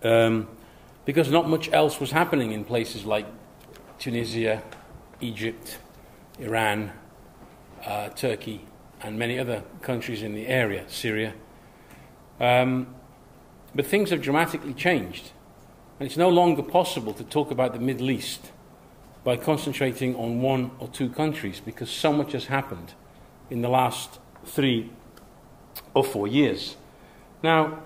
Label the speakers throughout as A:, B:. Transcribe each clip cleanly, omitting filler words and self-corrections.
A: because not much else was happening in places like Tunisia, Egypt, Iran, Turkey, and many other countries in the area, Syria. But things have dramatically changed, and it's no longer possible to talk about the Middle East by concentrating on one or two countries, because so much has happened in the last 3 or 4 years. Now,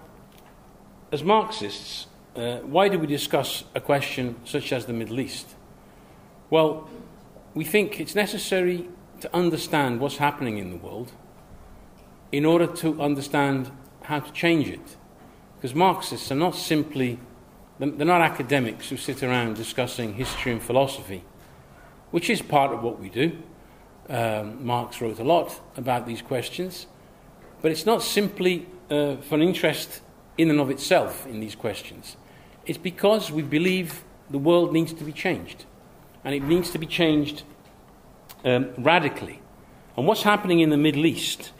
A: as Marxists, why do we discuss a question such as the Middle East? Well, we think it's necessary to understand what's happening in the world in order to understand how to change it. Because Marxists are not simply, they're not academics who sit around discussing history and philosophy, which is part of what we do. Marx wrote a lot about these questions, but it's not simply for an interest in and of itself in these questions. It's because we believe the world needs to be changed, and it needs to be changed radically. And what's happening in the Middle East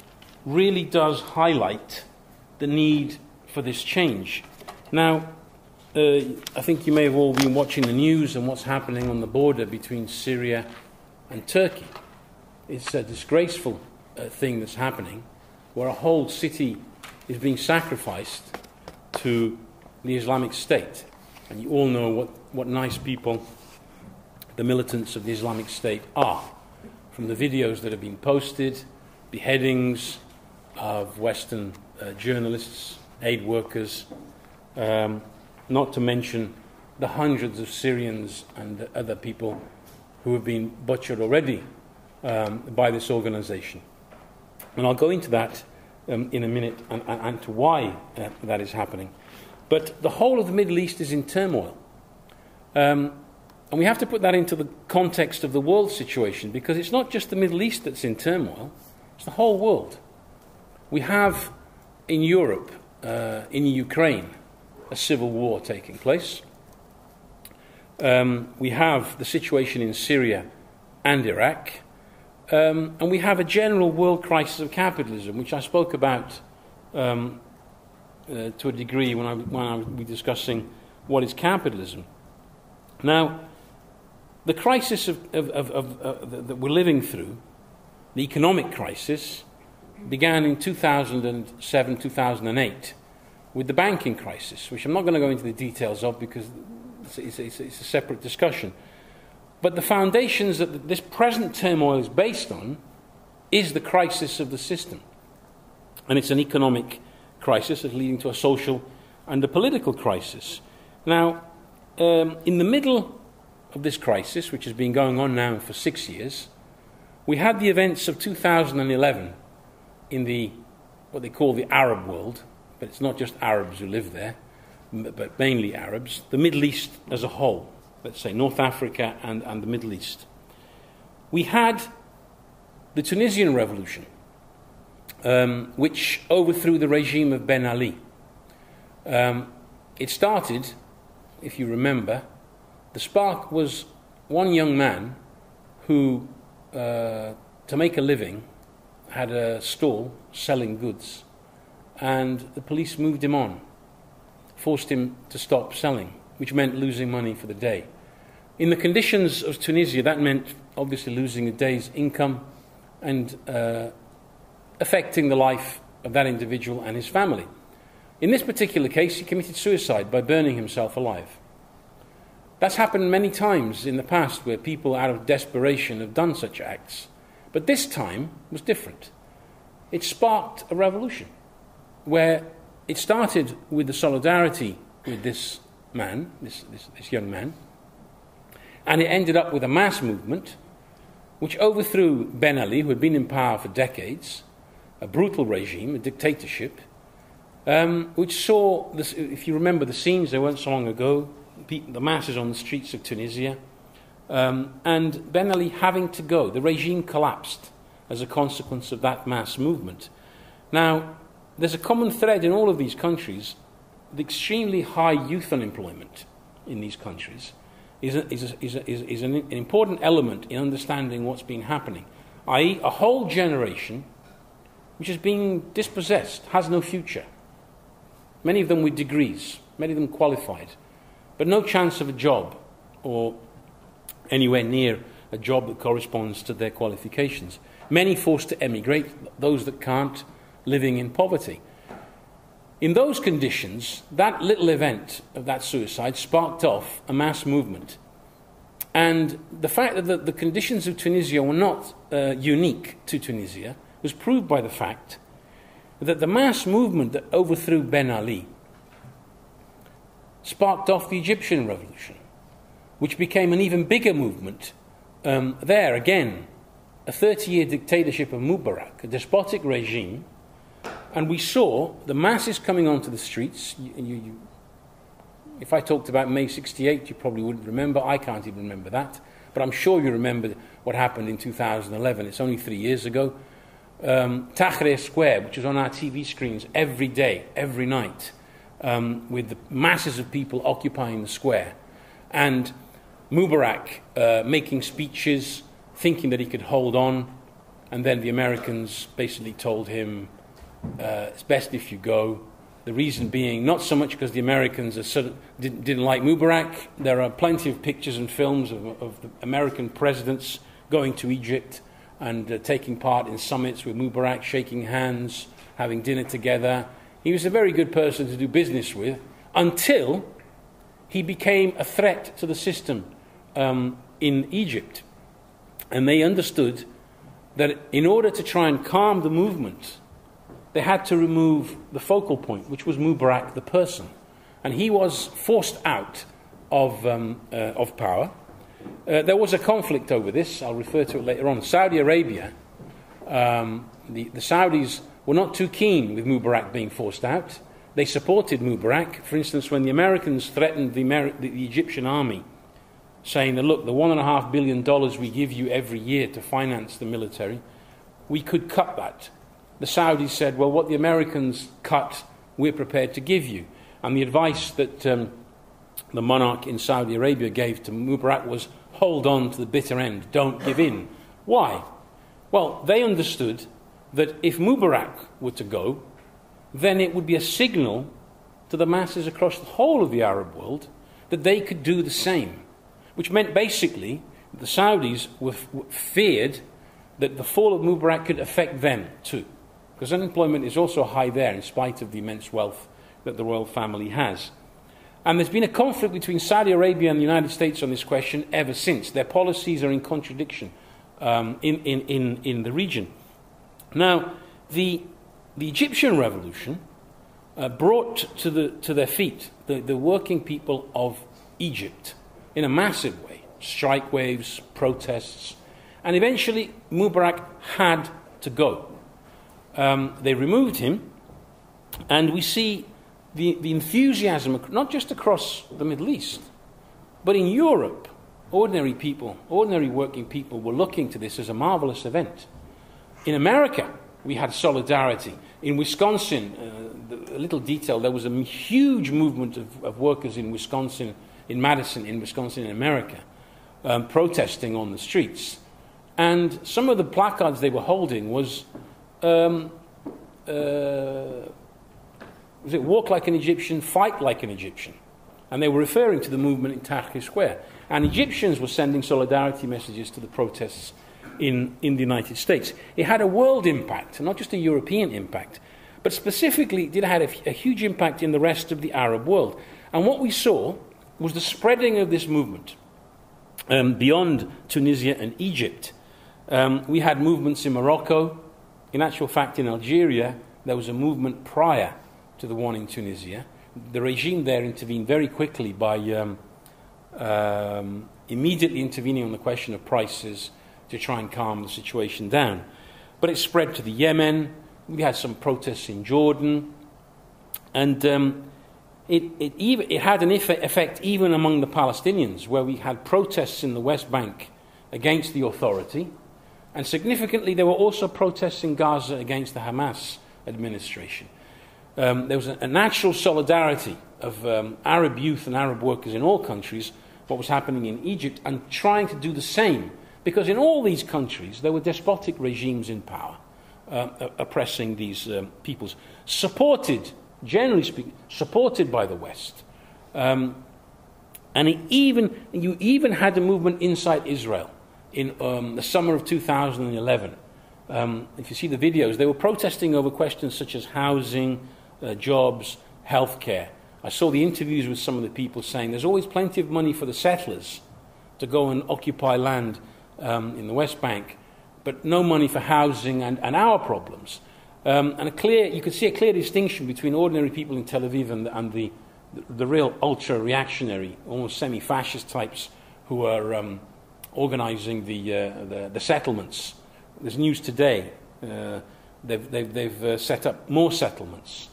A: really does highlight the need for this change. Now, I think you may have all been watching the news and what's happening on the border between Syria and Turkey. It's a disgraceful thing that's happening, where a whole city is being sacrificed to the Islamic State. And you all know what nice people the militants of the Islamic State are. From the videos that have been posted, beheadings of Western journalists, aid workers, not to mention the hundreds of Syrians and other people who have been butchered already by this organization. And I'll go into that in a minute and to why that is happening. But the whole of the Middle East is in turmoil. And we have to put that into the context of the world situation, because it's not just the Middle East that's in turmoil, it's the whole world. We have in Europe, in Ukraine, a civil war taking place. We have the situation in Syria and Iraq. And we have a general world crisis of capitalism, which I spoke about to a degree when I was discussing what is capitalism. Now, the crisis that we're living through, the economic crisis, began in 2007, 2008, with the banking crisis, which I'm not going to go into the details of because it's a separate discussion. But the foundations that this present turmoil is based on is the crisis of the system. And it's an economic crisis that's leading to a social and a political crisis. Now, in the middle of this crisis, which has been going on now for 6 years, we had the events of 2011 in what they call the Arab world, but it's not just Arabs who live there, but mainly Arabs, the Middle East as a whole, let's say North Africa and the Middle East. We had the Tunisian Revolution, which overthrew the regime of Ben Ali. It started, if you remember, the spark was one young man who, to make a living, had a stall selling goods, and the police moved him on, forced him to stop selling, which meant losing money for the day. In the conditions of Tunisia, that meant obviously losing a day's income and affecting the life of that individual and his family. In this particular case, he committed suicide by burning himself alive. That's happened many times in the past where people out of desperation have done such acts. But this time was different. It sparked a revolution where it started with the solidarity with this man, this young man, and it ended up with a mass movement which overthrew Ben Ali, who had been in power for decades, a brutal regime, a dictatorship, which saw, this, if you remember the scenes, they weren't so long ago, the masses on the streets of Tunisia, and Ben Ali having to go. The regime collapsed as a consequence of that mass movement. Now, there's a common thread in all of these countries. The extremely high youth unemployment in these countries is an important element in understanding what's been happening, i.e. a whole generation which is being dispossessed, has no future, many of them with degrees, many of them qualified, but no chance of a job or anywhere near a job that corresponds to their qualifications. Many forced to emigrate, those that can't, living in poverty. In those conditions, that little event of that suicide sparked off a mass movement. And the fact that the conditions of Tunisia were not unique to Tunisia was proved by the fact that the mass movement that overthrew Ben Ali sparked off the Egyptian revolution, which became an even bigger movement. There, again, a 30-year dictatorship of Mubarak, a despotic regime, and we saw the masses coming onto the streets. If I talked about May 68, you probably wouldn't remember. I can't even remember that. But I'm sure you remember what happened in 2011. It's only 3 years ago. Tahrir Square, which was on our TV screens every day, every night, with the masses of people occupying the square. And Mubarak making speeches, thinking that he could hold on. And then the Americans basically told him, it's best if you go. The reason being, not so much because the Americans didn't like Mubarak. There are plenty of pictures and films of the American presidents going to Egypt and taking part in summits with Mubarak, shaking hands, having dinner together. He was a very good person to do business with until he became a threat to the system in Egypt. And they understood that in order to try and calm the movement, they had to remove the focal point, which was Mubarak, the person. And he was forced out of power. There was a conflict over this. I'll refer to it later on. Saudi Arabia, the Saudis were not too keen with Mubarak being forced out. They supported Mubarak. For instance, when the Americans threatened the Egyptian army, saying that, look, the $1.5 billion we give you every year to finance the military, we could cut that. The Saudis said, well, what the Americans cut, we're prepared to give you. And the advice that the monarch in Saudi Arabia gave to Mubarak was, hold on to the bitter end, don't give in. Why? Well, they understood that if Mubarak were to go, then it would be a signal to the masses across the whole of the Arab world that they could do the same. Which meant basically that the Saudis feared that the fall of Mubarak could affect them too. Because unemployment is also high there in spite of the immense wealth that the royal family has. And there's been a conflict between Saudi Arabia and the United States on this question ever since. Their policies are in contradiction in the region. Now, the Egyptian revolution brought to their feet the working people of Egypt in a massive way. Strike waves, protests, and eventually Mubarak had to go. They removed him, and we see the enthusiasm, not just across the Middle East, but in Europe. Ordinary people, ordinary working people were looking to this as a marvelous event. In America, we had solidarity. In Wisconsin, a little detail, there was a huge movement of workers in Wisconsin, in Madison, in Wisconsin, in America, protesting on the streets. And some of the placards they were holding was it walk like an Egyptian, fight like an Egyptian? And they were referring to the movement in Tahrir Square. And Egyptians were sending solidarity messages to the protests in the United States. It had a world impact, not just a European impact, but specifically it did have a huge impact in the rest of the Arab world. And what we saw was the spreading of this movement beyond Tunisia and Egypt. We had movements in Morocco. In actual fact, in Algeria, there was a movement prior to the one in Tunisia. The regime there intervened very quickly by immediately intervening on the question of prices to try and calm the situation down. But it spread to the Yemen. We had some protests in Jordan. And it had an effect even among the Palestinians, where we had protests in the West Bank against the authority. And significantly, there were also protests in Gaza against the Hamas administration. There was a natural solidarity of Arab youth and Arab workers in all countries, what was happening in Egypt, and trying to do the same. Because in all these countries, there were despotic regimes in power, oppressing these peoples, supported generally speaking, supported by the West. And you even had a movement inside Israel in the summer of 2011. If you see the videos, they were protesting over questions such as housing, jobs, healthcare. I saw the interviews with some of the people saying there's always plenty of money for the settlers to go and occupy land in the West Bank, but no money for housing and our problems. You could see a clear distinction between ordinary people in Tel Aviv and the real ultra-reactionary, almost semi-fascist types who are organizing the settlements. There's news today. They've set up more settlements,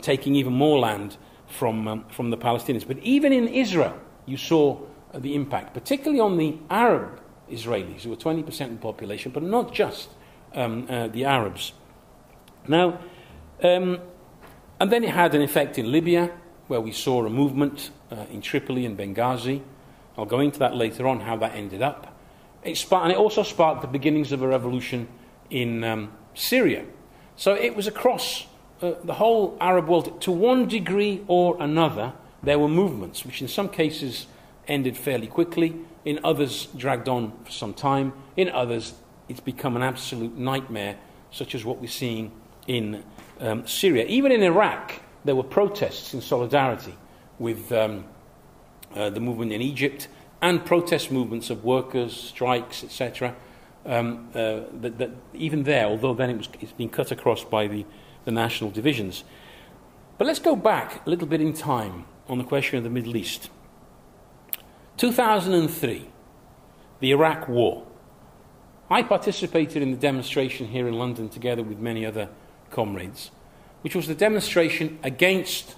A: taking even more land from the Palestinians. But even in Israel, you saw the impact, particularly on the Arab Israelis, who are 20% of the population, but not just the Arabs. Now, and then it had an effect in Libya, where we saw a movement in Tripoli and Benghazi. I'll go into that later on, how that ended up. And it also sparked the beginnings of a revolution in Syria. So it was across the whole Arab world. To one degree or another, there were movements, which in some cases ended fairly quickly. In others, dragged on for some time. In others, it's become an absolute nightmare, such as what we're seeing in Syria. Even in Iraq, there were protests in solidarity with the movement in Egypt, and protest movements of workers, strikes, etc. That even there, although then it's been cut across by the national divisions. But let's go back a little bit in time on the question of the Middle East. 2003, the Iraq War. I participated in the demonstration here in London together with many other comrades, which was the demonstration against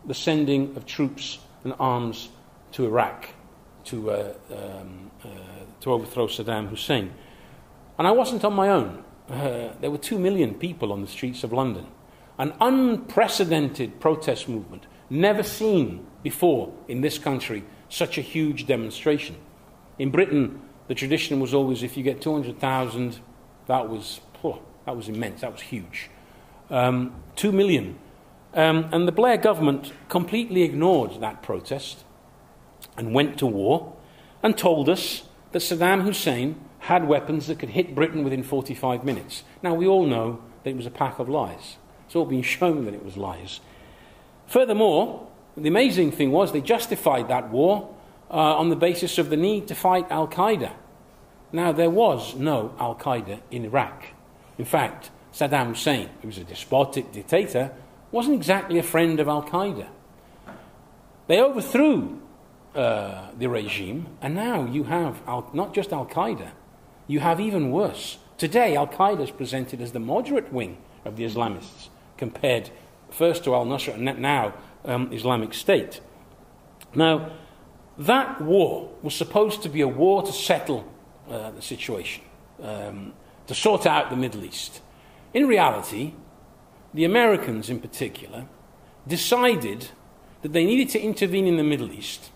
A: the sending of troops and arms to Iraq to overthrow Saddam Hussein. And I wasn't on my own. There were 2 million people on the streets of London. An unprecedented protest movement, never seen before in this country, such a huge demonstration. In Britain, the tradition was always, if you get 200,000, that was immense, that was huge. 2 million. And the Blair government completely ignored that protest and went to war and told us that Saddam Hussein had weapons that could hit Britain within 45 minutes. Now, we all know that it was a pack of lies. It's all been shown that it was lies. Furthermore, the amazing thing was they justified that war on the basis of the need to fight Al-Qaeda. Now, there was no Al-Qaeda in Iraq. In fact, Saddam Hussein, who was a despotic dictator, wasn't exactly a friend of Al-Qaeda. They overthrew the regime, and now you have not just Al-Qaeda, you have even worse. Today, Al-Qaeda is presented as the moderate wing of the Islamists, compared first to al-Nusra and now Islamic State. Now, that war was supposed to be a war to settle the situation, to sort out the Middle East. In reality, the Americans in particular decided that they needed to intervene in the Middle East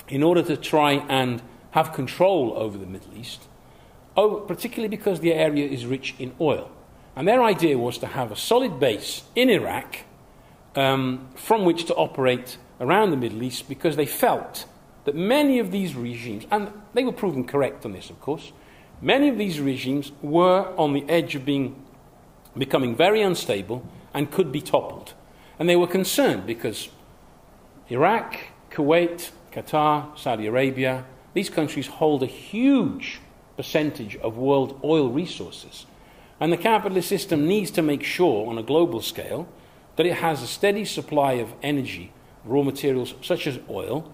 A: in order to try and have control over the Middle East, particularly because the area is rich in oil. And their idea was to have a solid base in Iraq from which to operate around the Middle East, because they felt that many of these regimes, and they were proven correct on this, of course, many of these regimes were on the edge of becoming very unstable and could be toppled. And they were concerned because Iraq, Kuwait, Qatar, Saudi Arabia, these countries hold a huge percentage of world oil resources. And the capitalist system needs to make sure, on a global scale, that it has a steady supply of energy, raw materials such as oil.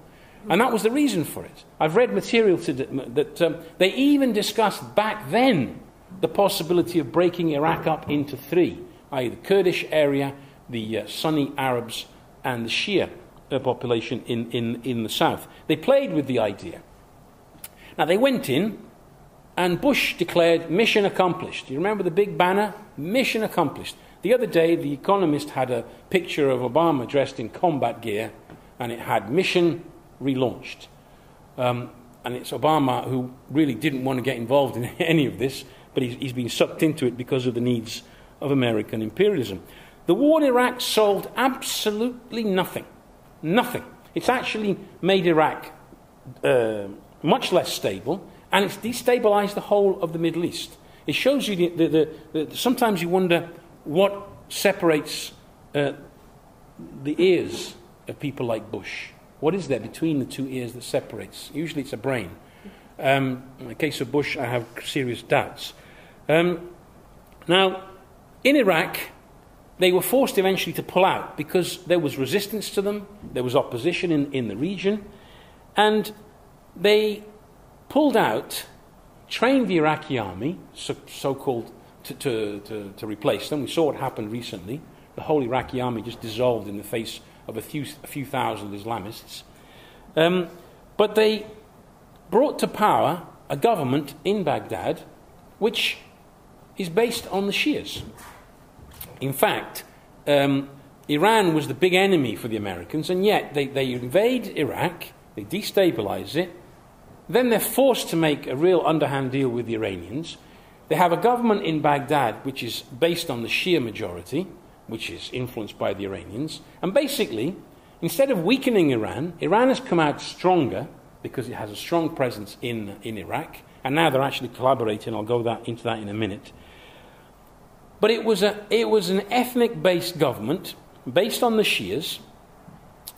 A: And that was the reason for it. I've read material that they even discussed back then the possibility of breaking Iraq up into three, i.e. the Kurdish area, the Sunni Arabs, and the Shia population in the south. They played with the idea. Now, they went in, and Bush declared mission accomplished. You remember the big banner? Mission accomplished. The other day, The Economist had a picture of Obama dressed in combat gear, and it had mission relaunched. And it's Obama who really didn't want to get involved in any of this, but he's been sucked into it because of the needs of American imperialism. The war in Iraq solved absolutely nothing. Nothing. It's actually made Iraq much less stable, and it's destabilized the whole of the Middle East. It shows you sometimes you wonder what separates the ears of people like Bush. What is there between the two ears that separates? Usually it's a brain. In the case of Bush, I have serious doubts. Now, in Iraq, they were forced eventually to pull out because there was resistance to them, there was opposition in the region, and they pulled out, trained the Iraqi army, so-called, to replace them. We saw what happened recently. The whole Iraqi army just dissolved in the face of a few thousand Islamists. But they brought to power a government in Baghdad which is based on the Shias. In fact, Iran was the big enemy for the Americans, and yet they invade Iraq, they destabilize it, then they're forced to make a real underhand deal with the Iranians. They have a government in Baghdad which is based on the Shia majority, which is influenced by the Iranians, and basically, instead of weakening Iran, Iran has come out stronger because it has a strong presence in Iraq, and now they're actually collaborating. I'll go into that in a minute. But it was an ethnic-based government based on the Shias,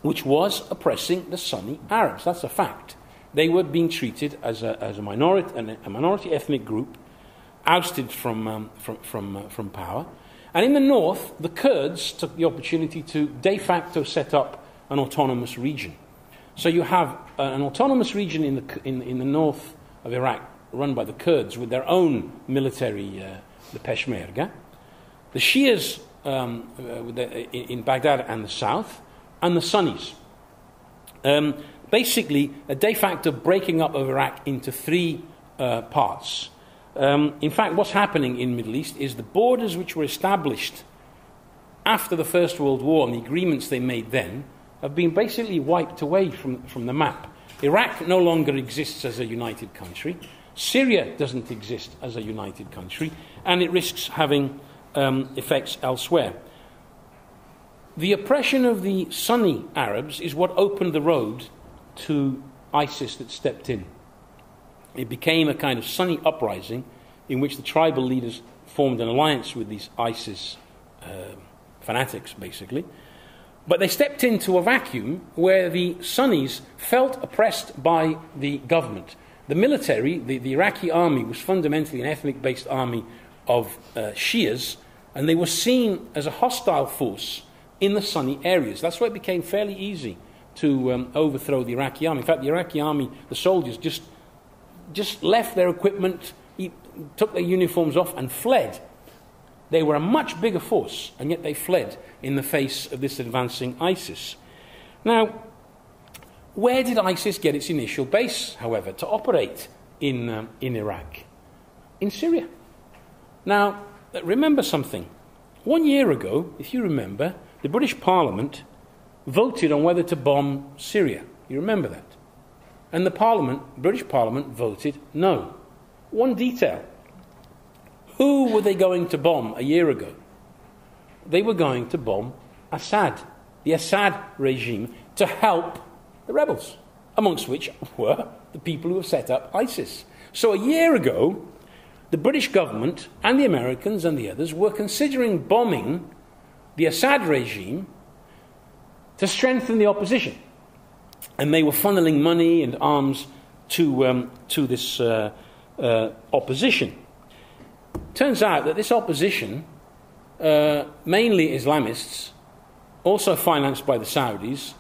A: which was oppressing the Sunni Arabs. That's a fact. They were being treated as a minority ethnic group, ousted from power. And in the north, the Kurds took the opportunity to de facto set up an autonomous region. So you have an autonomous region in the north of Iraq run by the Kurds with their own military, the Peshmerga. The Shias in Baghdad and the south, and the Sunnis. Basically, a de facto breaking up of Iraq into three parts. In fact, what's happening in the Middle East is the borders which were established after the First World War and the agreements they made then have been basically wiped away from the map. Iraq no longer exists as a united country. Syria doesn't exist as a united country, and it risks having effects elsewhere. The oppression of the Sunni Arabs is what opened the road to ISIS that stepped in. It became a kind of Sunni uprising in which the tribal leaders formed an alliance with these ISIS fanatics, basically. But they stepped into a vacuum where the Sunnis felt oppressed by the government. The military, the Iraqi army, was fundamentally an ethnic-based army of Shias, and they were seen as a hostile force in the Sunni areas. That's why it became fairly easy to overthrow the Iraqi army. In fact, the Iraqi army, the soldiers, just left their equipment, took their uniforms off and fled. They were a much bigger force, and yet they fled in the face of this advancing ISIS. Now, where did ISIS get its initial base, however, to operate in Iraq? In Syria. Now, remember something. 1 year ago, if you remember, the British Parliament voted on whether to bomb Syria. You remember that? And the British Parliament voted no. One detail. Who were they going to bomb a year ago? They were going to bomb Assad, the Assad regime, to help the rebels, amongst which were the people who have set up ISIS. So a year ago, the British government and the Americans and the others were considering bombing the Assad regime to strengthen the opposition. And they were funneling money and arms to this opposition. Turns out that this opposition, mainly Islamists, also financed by the Saudis,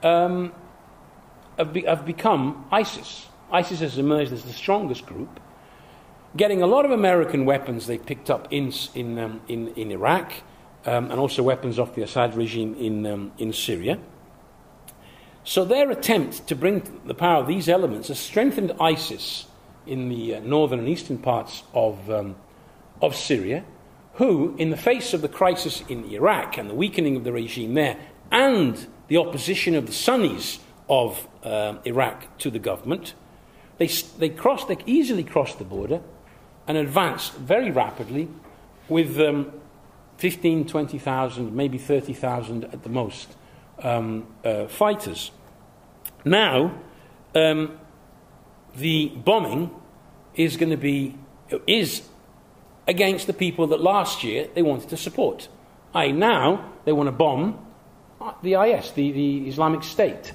A: have become ISIS. ISIS has emerged as the strongest group, getting a lot of American weapons they picked up in Iraq, and also weapons off the Assad regime in Syria. So their attempt to bring to the power of these elements has strengthened ISIS in the northern and eastern parts of Syria, who, in the face of the crisis in Iraq and the weakening of the regime there, and the opposition of the Sunnis of Iraq to the government, they easily crossed the border and advanced very rapidly with 15, 20,000, maybe 30,000 at the most fighters. Now, the bombing is against the people that last year they wanted to support. Now they want to bomb the IS, the Islamic State.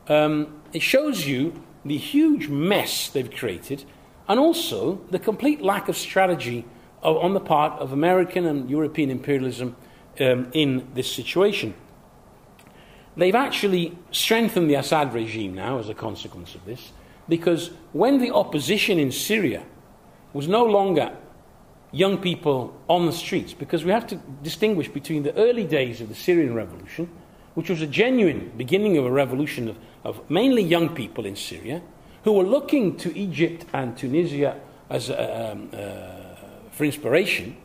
A: It shows you the huge mess they've created, and also the complete lack of strategy on the part of American and European imperialism in this situation. They've actually strengthened the Assad regime now as a consequence of this, because when the opposition in Syria was no longer young people on the streets, because we have to distinguish between the early days of the Syrian revolution, which was a genuine beginning of a revolution of mainly young people in Syria, who were looking to Egypt and Tunisia as for inspiration,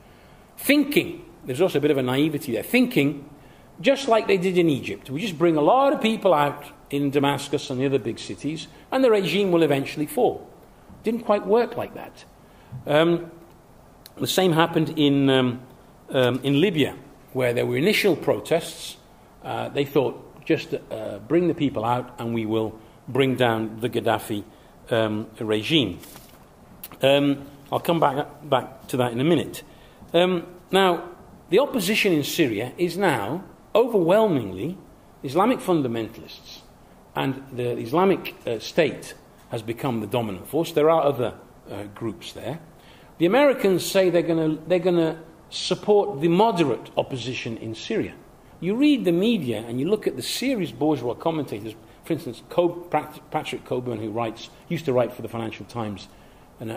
A: thinking, there's also a bit of a naivety there, thinking, just like they did in Egypt, we just bring a lot of people out in Damascus and the other big cities, and the regime will eventually fall. Didn't quite work like that. The same happened in Libya, where there were initial protests. They thought, just bring the people out and we will bring down the Gaddafi regime. I'll come back to that in a minute. Now, the opposition in Syria is now overwhelmingly Islamic fundamentalists, and the Islamic State has become the dominant force. There are other groups there. The Americans say they're going to support the moderate opposition in Syria. You read the media and you look at the serious bourgeois commentators. For instance, Patrick Coburn, who used to write for the Financial Times and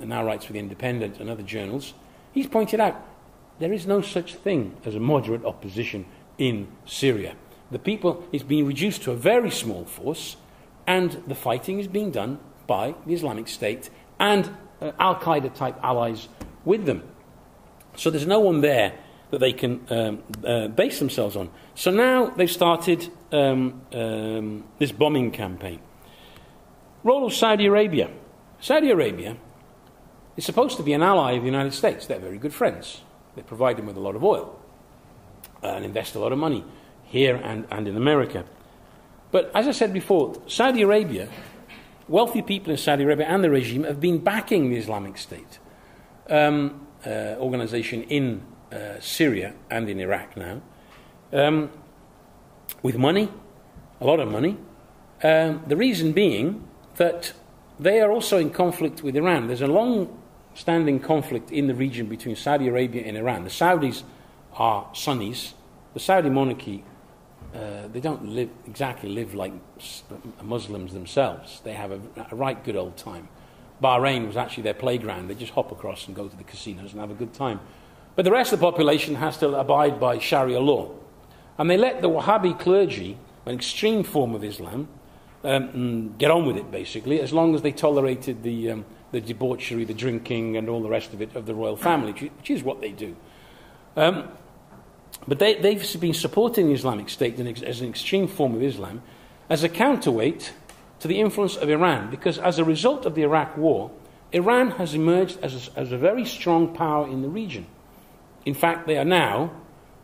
A: now writes for The Independent and other journals. He's pointed out there is no such thing as a moderate opposition in Syria. The people is being reduced to a very small force, and the fighting is being done by the Islamic State and Al-Qaeda type allies with them. So there's no one there that they can base themselves on. So now they've started this bombing campaign. Role of Saudi Arabia. Saudi Arabia is supposed to be an ally of the United States. They're very good friends. They provide them with a lot of oil and invest a lot of money here and in America. But as I said before, Saudi Arabia, wealthy people in Saudi Arabia and the regime have been backing the Islamic State organization in Syria and in Iraq now, with money, a lot of money. The reason being that they are also in conflict with Iran. There's a long-standing conflict in the region between Saudi Arabia and Iran. The Saudis are Sunnis. The Saudi monarchy, they don't live like Muslims themselves. They have a right good old time. Bahrain was actually their playground. They just hop across and go to the casinos and have a good time. But the rest of the population has to abide by Sharia law. And they let the Wahhabi clergy, an extreme form of Islam, get on with it, basically, as long as they tolerated the debauchery, the drinking, and all the rest of it of the royal family, which is what they do. But they've been supporting the Islamic State as an extreme form of Islam, as a counterweight to the influence of Iran, because as a result of the Iraq War, Iran has emerged as a very strong power in the region. In fact, they are now,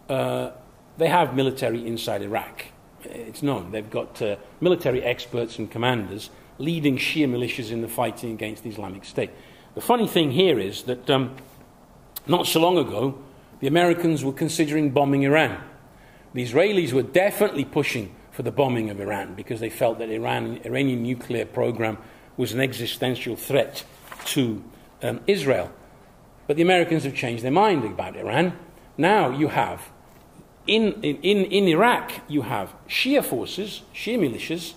A: they have military inside Iraq. It's known. They've got military experts and commanders leading Shia militias in the fighting against the Islamic State. The funny thing here is that not so long ago, the Americans were considering bombing Iran. The Israelis were definitely pushing for the bombing of Iran because they felt that Iranian nuclear program was an existential threat to Israel. But the Americans have changed their mind about Iran. Now you have, in Iraq, you have Shia forces, Shia militias,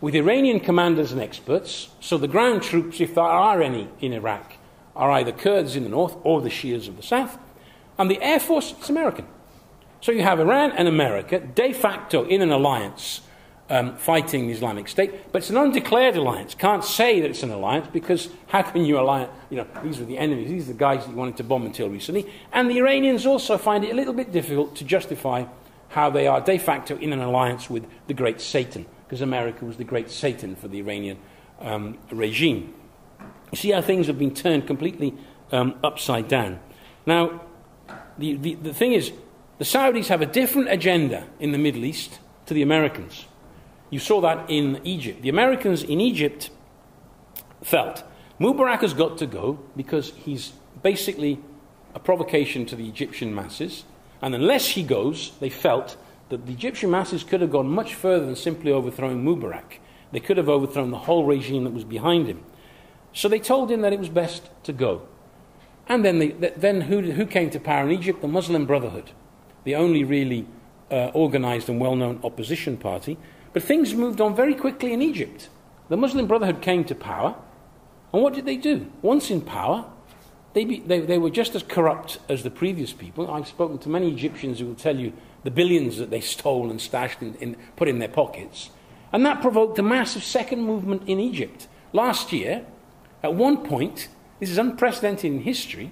A: with Iranian commanders and experts. So the ground troops, if there are any in Iraq, are either Kurds in the north or the Shias of the south. And the Air Force is American. So you have Iran and America de facto in an alliance fighting the Islamic State, but it's an undeclared alliance. Can't say that it's an alliance because how can you alliance? These were the enemies. These are the guys that you wanted to bomb until recently. And the Iranians also find it a little bit difficult to justify how they are de facto in an alliance with the great Satan, because America was the great Satan for the Iranian regime. You see how things have been turned completely upside down. Now, the thing is, the Saudis have a different agenda in the Middle East to the Americans. You saw that in Egypt. The Americans in Egypt felt Mubarak has got to go because he's basically a provocation to the Egyptian masses. And unless he goes, they felt that the Egyptian masses could have gone much further than simply overthrowing Mubarak. They could have overthrown the whole regime that was behind him. So they told him that it was best to go. And then who came to power in Egypt? The Muslim Brotherhood, the only really organized and well-known opposition party. But things moved on very quickly in Egypt. The Muslim Brotherhood came to power, and what did they do? Once in power, they were just as corrupt as the previous people. I've spoken to many Egyptians who will tell you the billions that they stole and stashed put in their pockets. And that provoked a massive second movement in Egypt. Last year, at one point, this is unprecedented in history,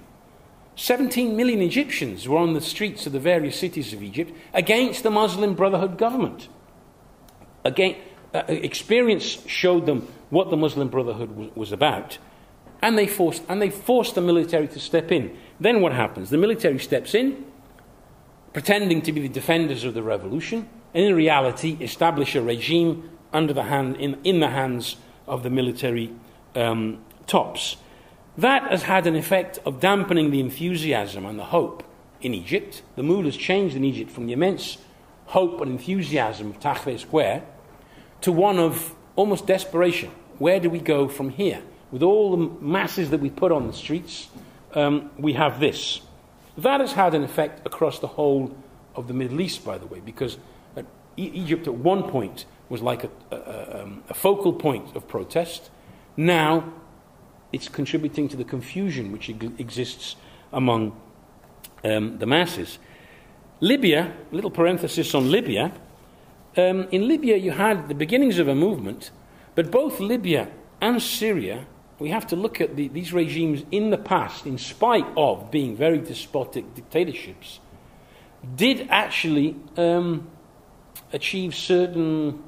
A: 17 million Egyptians were on the streets of the various cities of Egypt against the Muslim Brotherhood government. Experience showed them what the Muslim Brotherhood was about, and they forced the military to step in. Then what happens? The military steps in, pretending to be the defenders of the revolution, and in reality establish a regime in the hands of the military tops. That has had an effect of dampening the enthusiasm and the hope in Egypt. The mood has changed in Egypt from the immense hope and enthusiasm of Tahrir Square to one of almost desperation. Where do we go from here? With all the masses that we put on the streets, we have this. That has had an effect across the whole of the Middle East, by the way, because Egypt at one point was like a focal point of protest. Now it's contributing to the confusion which exists among the masses. Libya, a little parenthesis on Libya. In Libya you had the beginnings of a movement, but both Libya and Syria, we have to look at these regimes in the past, in spite of being very despotic dictatorships, did actually achieve certain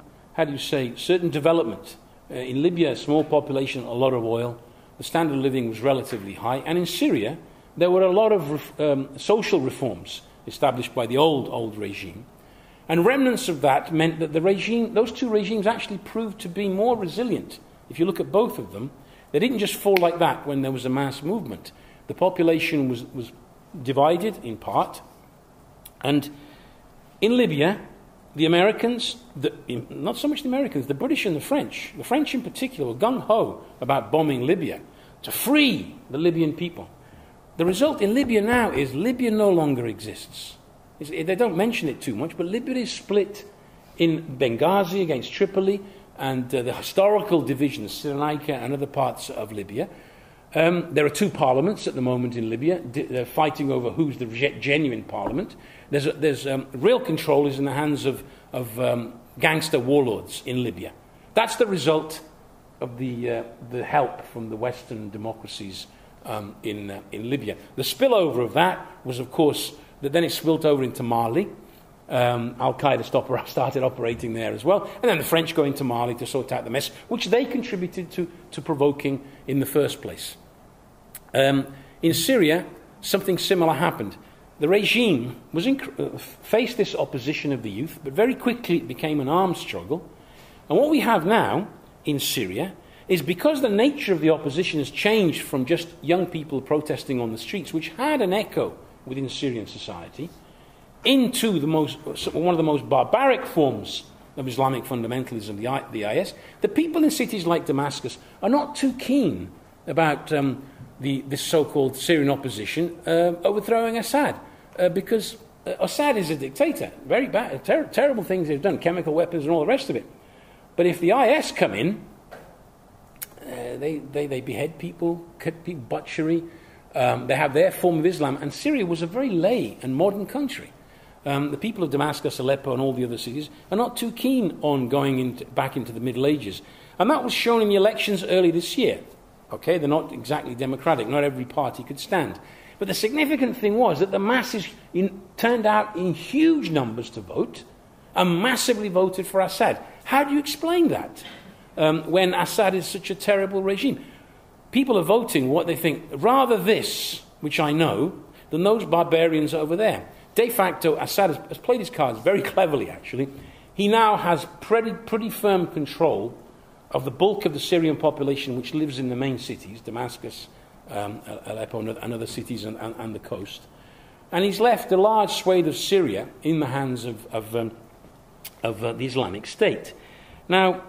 A: development. In Libya, a small population, a lot of oil. The standard of living was relatively high. And in Syria, there were a lot of social reforms established by the old regime. And remnants of that meant that those two regimes actually proved to be more resilient. If you look at both of them, they didn't just fall like that when there was a mass movement. The population was divided in part. And in Libya, the Americans, not so much the Americans, the British and the French in particular, were gung-ho about bombing Libya to free the Libyan people. The result in Libya now is Libya no longer exists. They don't mention it too much, but Libya is split in Benghazi against Tripoli and the historical divisions, Cyrenaica and other parts of Libya. There are two parliaments at the moment in Libya. They're fighting over who's the genuine parliament. There's real control is in the hands of gangster warlords in Libya. That's the result of the help from the Western democracies in Libya. The spillover of that was, of course, that then it spilled over into Mali. Al-Qaeda started operating there as well. And then the French go into Mali to sort out the mess, which they contributed to provoking in the first place. In Syria, something similar happened. The regime faced this opposition of the youth, but very quickly it became an armed struggle. And what we have now in Syria is because the nature of the opposition has changed from just young people protesting on the streets, which had an echo within Syrian society, into one of the most barbaric forms of Islamic fundamentalism, the IS. The people in cities like Damascus are not too keen about this so-called Syrian opposition overthrowing Assad, because Assad is a dictator. Very bad, terrible things they've done, chemical weapons and all the rest of it. But if the IS come in, they behead people, cut people, butchery. They have their form of Islam. And Syria was a very lay and modern country. The people of Damascus, Aleppo, and all the other cities are not too keen on going back into the Middle Ages. And that was shown in the elections early this year. Okay, they're not exactly democratic. Not every party could stand. But the significant thing was that the masses turned out in huge numbers to vote and massively voted for Assad. How do you explain that when Assad is such a terrible regime? People are voting what they think. Rather this, which I know, than those barbarians over there. De facto, Assad has played his cards very cleverly, actually. He now has pretty firm control of the bulk of the Syrian population which lives in the main cities, Damascus, Aleppo, and other cities and the coast. And he's left a large swathe of Syria in the hands of the Islamic State. Now,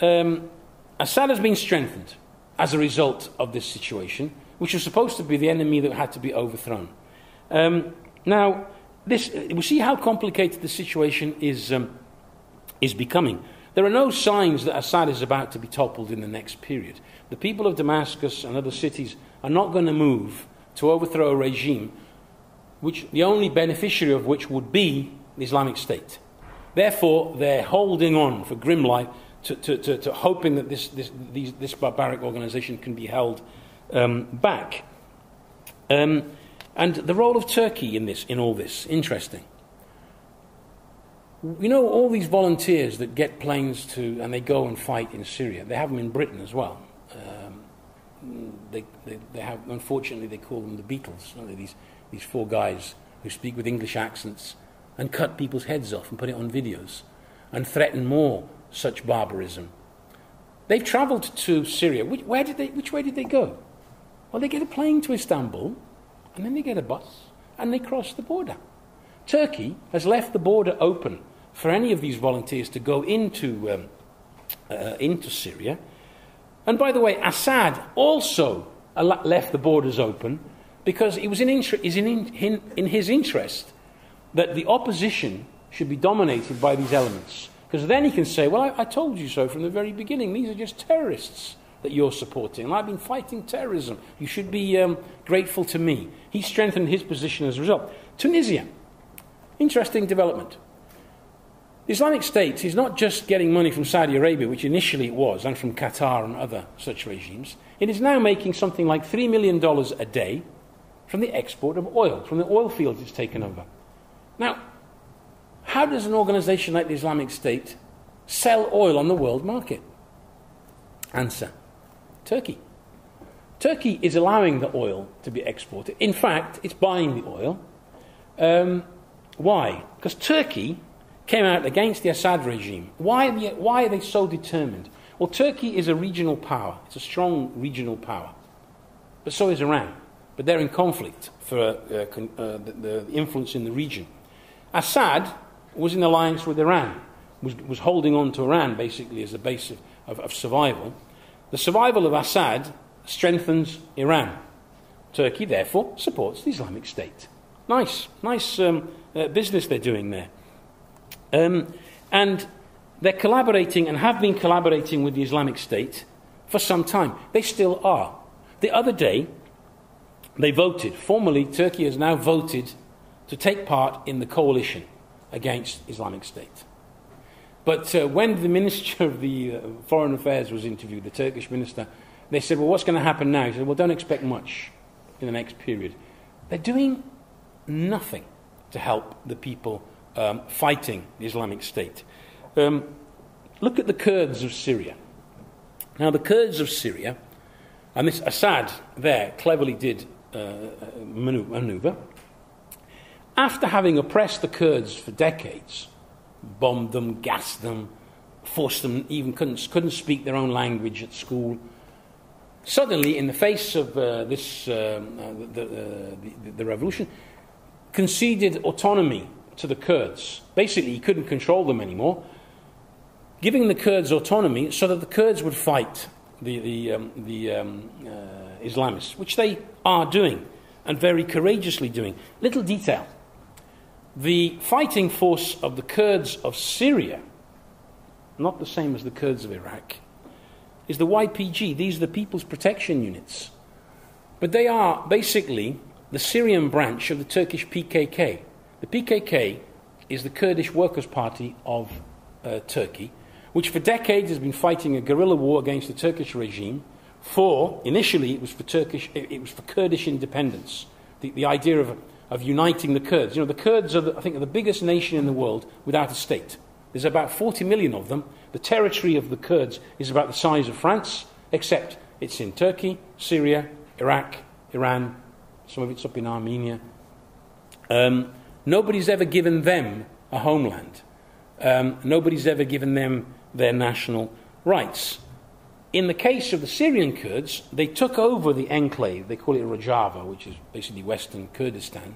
A: Assad has been strengthened as a result of this situation, which was supposed to be the enemy that had to be overthrown. Now, we see how complicated the situation is becoming. There are no signs that Assad is about to be toppled in the next period. The people of Damascus and other cities are not going to move to overthrow a regime which the only beneficiary of which would be the Islamic State. Therefore, they're holding on for grim life to hoping that this barbaric organization can be held back. And the role of Turkey in all this, interesting. You know, all these volunteers that get planes and they go and fight in Syria, they have them in Britain as well. They have, unfortunately, they call them the Beatles, don't they? These four guys who speak with English accents and cut people's heads off and put it on videos and threaten more such barbarism. They've travelled to Syria. Which way did they go? Well, they get a plane to Istanbul, and then they get a bus, and they cross the border. Turkey has left the border open for any of these volunteers to go into Syria. And by the way, Assad also left the borders open because it was in his interest that the opposition should be dominated by these elements. Because then he can say, well, I told you so from the very beginning. These are just terrorists that you're supporting. And I've been fighting terrorism. You should be grateful to me. He strengthened his position as a result. Tunisia. Interesting development. The Islamic State is not just getting money from Saudi Arabia, which initially it was, and from Qatar and other such regimes. It is now making something like $3 million a day from the export of oil, from the oil fields it's taken over. Now, how does an organization like the Islamic State sell oil on the world market? Answer: Turkey. Turkey is allowing the oil to be exported. In fact, it's buying the oil. Why? Because Turkey came out against the Assad regime. Why are they so determined? Well, Turkey is a regional power. It's a strong regional power. But so is Iran. But they're in conflict for the influence in the region. Assad was in alliance with Iran, was holding on to Iran basically as the base of survival. The survival of Assad strengthens Iran. Turkey, therefore, supports the Islamic State. Nice business they're doing there. And they're collaborating and have been collaborating with the Islamic State for some time. They still are. The other day, they voted. Formally, Turkey has now voted to take part in the coalition against Islamic State. But when the Minister of the Foreign Affairs was interviewed, the Turkish minister, they said, well, what's going to happen now? He said, well, don't expect much in the next period. They're doing nothing to help the people fighting the Islamic State. Look at the Kurds of Syria. Now, the Kurds of Syria, and this Assad there cleverly did maneuver. After having oppressed the Kurds for decades, bombed them, gassed them, forced them, even couldn't speak their own language at school, suddenly, in the face of the revolution, conceded autonomy to the Kurds. Basically, he couldn't control them anymore, giving the Kurds autonomy so that the Kurds would fight the Islamists, which they are doing, and very courageously doing. Little detail. The fighting force of the Kurds of Syria, not the same as the Kurds of Iraq, is the YPG. These are the People's Protection Units. But they are basically the Syrian branch of the Turkish PKK. The PKK is the Kurdish Workers' Party of Turkey, which for decades has been fighting a guerrilla war against the Turkish regime. Initially, it was for Kurdish independence. The idea of uniting the Kurds. You know, the Kurds are, I think, the biggest nation in the world without a state. There's about 40 million of them. The territory of the Kurds is about the size of France, except it's in Turkey, Syria, Iraq, Iran, some of it's up in Armenia, Nobody's ever given them a homeland. Nobody's ever given them their national rights. In the case of the Syrian Kurds, they took over the enclave, they call it Rojava, which is basically Western Kurdistan,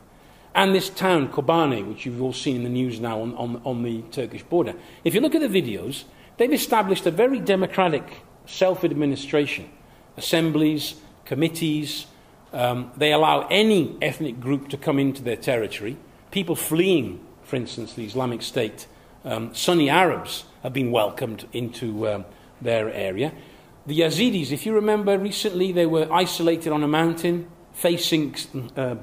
A: and this town, Kobane, which you've all seen in the news now on the Turkish border. If you look at the videos, they've established a very democratic self-administration, assemblies, committees. They allow any ethnic group to come into their territory. People fleeing, for instance, the Islamic State, Sunni Arabs have been welcomed into their area. The Yazidis, if you remember recently, they were isolated on a mountain, facing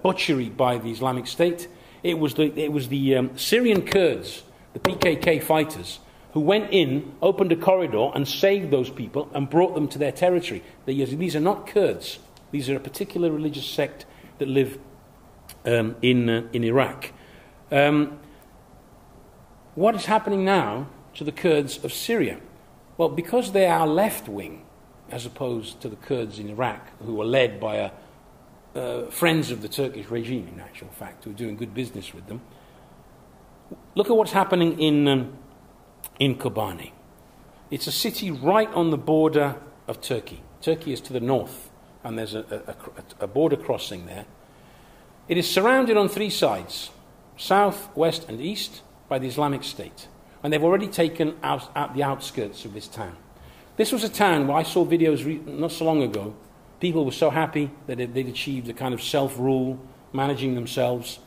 A: butchery by the Islamic State. It was the Syrian Kurds, the PKK fighters, who went in, opened a corridor, and saved those people and brought them to their territory. The Yazidis are not Kurds. These are a particular religious sect that live in Iraq. What is happening now to the Kurds of Syria? Well, because they are left-wing, as opposed to the Kurds in Iraq, who are led by friends of the Turkish regime, in actual fact, who are doing good business with them. Look at what's happening in Kobane. It's a city right on the border of Turkey. Turkey is to the north, and there's a border crossing there. It is surrounded on three sides, south, west, and east, by the Islamic State. And they've already taken out the outskirts of this town. This was a town where I saw videos not so long ago. People were so happy that they'd achieved a kind of self-rule, managing themselves.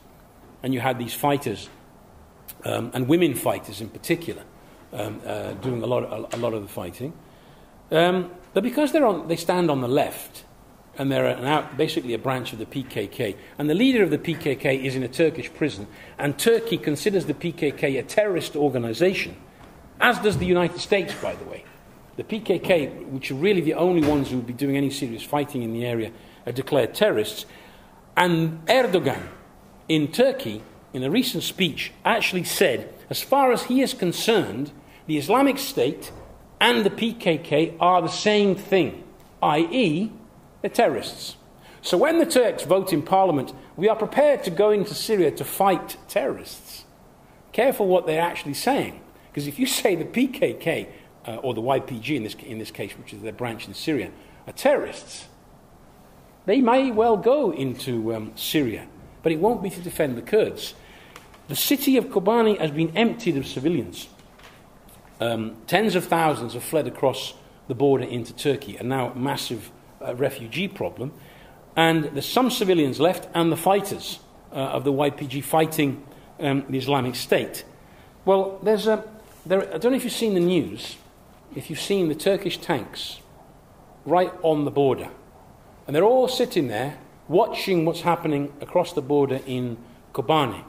A: And you had these fighters, and women fighters in particular, doing a lot of the fighting. But because they stand on the left, and they're basically a branch of the PKK, and the leader of the PKK is in a Turkish prison, and Turkey considers the PKK a terrorist organization, as does the United States, by the way. The PKK, which are really the only ones who would be doing any serious fighting in the area, are declared terrorists. And Erdogan, in Turkey, in a recent speech, actually said, as far as he is concerned, the Islamic State and the PKK are the same thing, i.e., they're terrorists. So when the Turks vote in parliament, we are prepared to go into Syria to fight terrorists. Careful what they're actually saying. Because if you say the PKK, or the YPG in this case, which is their branch in Syria, are terrorists, they may well go into Syria, but it won't be to defend the Kurds. The city of Kobane has been emptied of civilians. Tens of thousands have fled across the border into Turkey, and now a massive refugee problem. And there's some civilians left, and the fighters of the YPG fighting the Islamic State. Well, I don't know if you've seen the news, if you've seen the Turkish tanks right on the border. And they're all sitting there watching what's happening across the border in Kobane.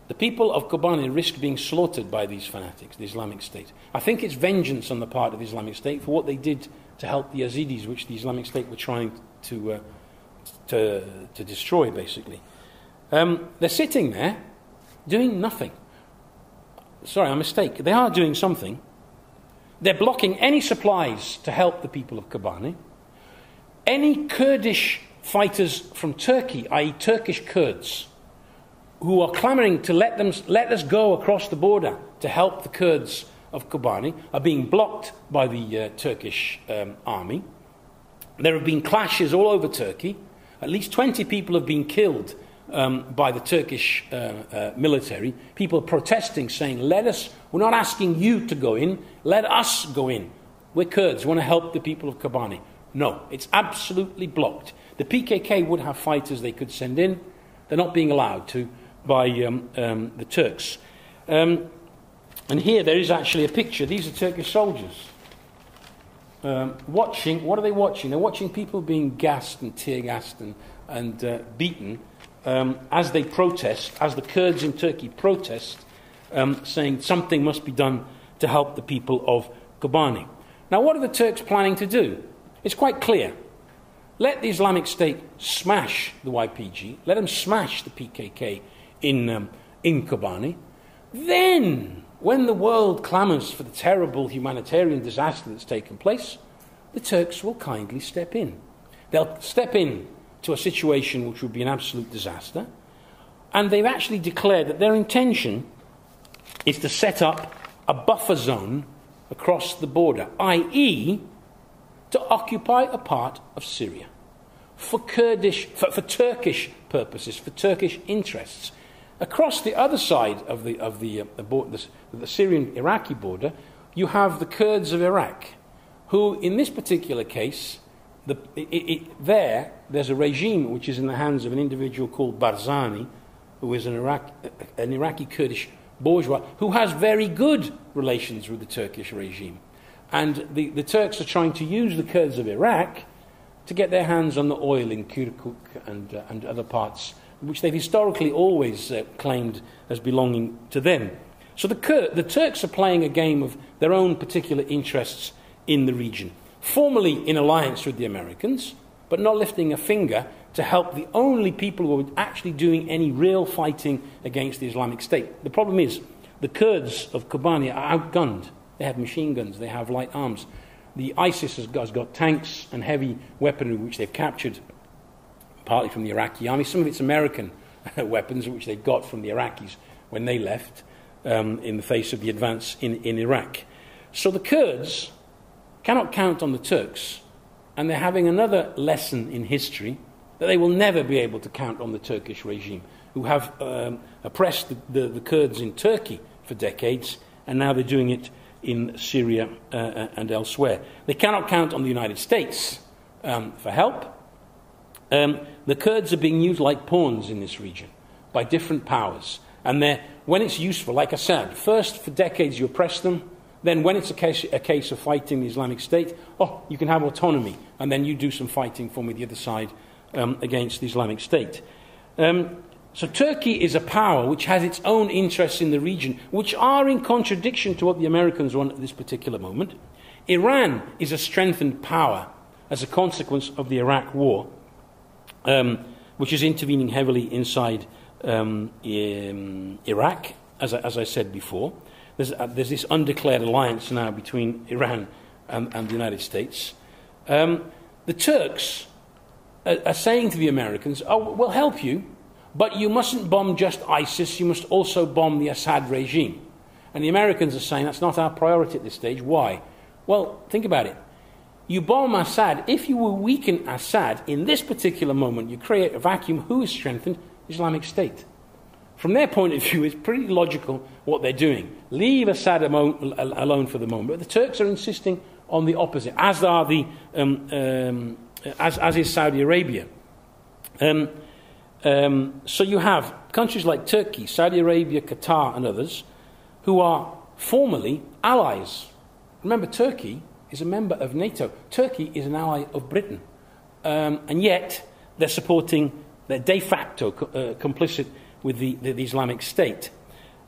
A: The people of Kobane risk being slaughtered by these fanatics, the Islamic State. I think it's vengeance on the part of the Islamic State for what they did to help the Yazidis, which the Islamic State were trying to destroy, basically. They're sitting there doing nothing. Sorry, a mistake. They are doing something. They're blocking any supplies to help the people of Kobane. Any Kurdish fighters from Turkey, i.e. Turkish Kurds, who are clamouring to let us go across the border to help the Kurds of Kobane, are being blocked by the Turkish army. There have been clashes all over Turkey. At least 20 people have been killed by the Turkish military. People protesting, saying, we're not asking you to go in, let us go in. We're Kurds, we want to help the people of Kobane. No, it's absolutely blocked. The PKK would have fighters they could send in. They're not being allowed to by the Turks. And here there is actually a picture. These are Turkish soldiers watching. What are they watching? They're watching people being gassed and tear-gassed and beaten as they protest, as the Kurds in Turkey protest, saying something must be done to help the people of Kobane. Now, what are the Turks planning to do? It's quite clear. Let the Islamic State smash the YPG. Let them smash the PKK in Kobane. Then, when the world clamours for the terrible humanitarian disaster that's taken place, the Turks will kindly step in. They'll step in to a situation which would be an absolute disaster. And they've actually declared that their intention is to set up a buffer zone across the border, i.e., to occupy a part of Syria for Turkish purposes, for Turkish interests. Across the other side of the Syrian-Iraqi border, you have the Kurds of Iraq, who, in this particular case, there's a regime which is in the hands of an individual called Barzani, who is an Iraqi Kurdish bourgeois, who has very good relations with the Turkish regime. And the Turks are trying to use the Kurds of Iraq to get their hands on the oil in Kirkuk and other parts, which they've historically always claimed as belonging to them. So the Turks are playing a game of their own particular interests in the region, formally in alliance with the Americans, but not lifting a finger to help the only people who are actually doing any real fighting against the Islamic State. The problem is the Kurds of Kobani are outgunned. They have machine guns, they have light arms. The ISIS has got tanks and heavy weaponry which they've captured, partly from the Iraqi army. Some of it's American weapons which they got from the Iraqis when they left in the face of the advance in Iraq. So the Kurds cannot count on the Turks, and they're having another lesson in history that they will never be able to count on the Turkish regime, who have oppressed the Kurds in Turkey for decades, and now they're doing it in Syria and elsewhere. They cannot count on the United States for help. The Kurds are being used like pawns in this region by different powers. And when it's useful, like I said, first for decades you oppress them, then when it's a case of fighting the Islamic State, you can have autonomy, and then you do some fighting for me the other side against the Islamic State. So Turkey is a power which has its own interests in the region, which are in contradiction to what the Americans want at this particular moment. Iran is a strengthened power as a consequence of the Iraq war, which is intervening heavily inside Iraq, as I said before. There's this undeclared alliance now between Iran and the United States. The Turks are saying to the Americans, we'll help you, but you mustn't bomb just ISIS, you must also bomb the Assad regime. And the Americans are saying that's not our priority at this stage. Why? Well, think about it. You bomb Assad, if you will weaken Assad, in this particular moment, you create a vacuum. Who is strengthened? Islamic State. From their point of view, it's pretty logical what they're doing. Leave Assad alone for the moment. But the Turks are insisting on the opposite, as are as is Saudi Arabia. So you have countries like Turkey, Saudi Arabia, Qatar, and others who are formally allies. Remember, Turkey is a member of NATO. Turkey is an ally of Britain. And yet they're de facto complicit with the Islamic State.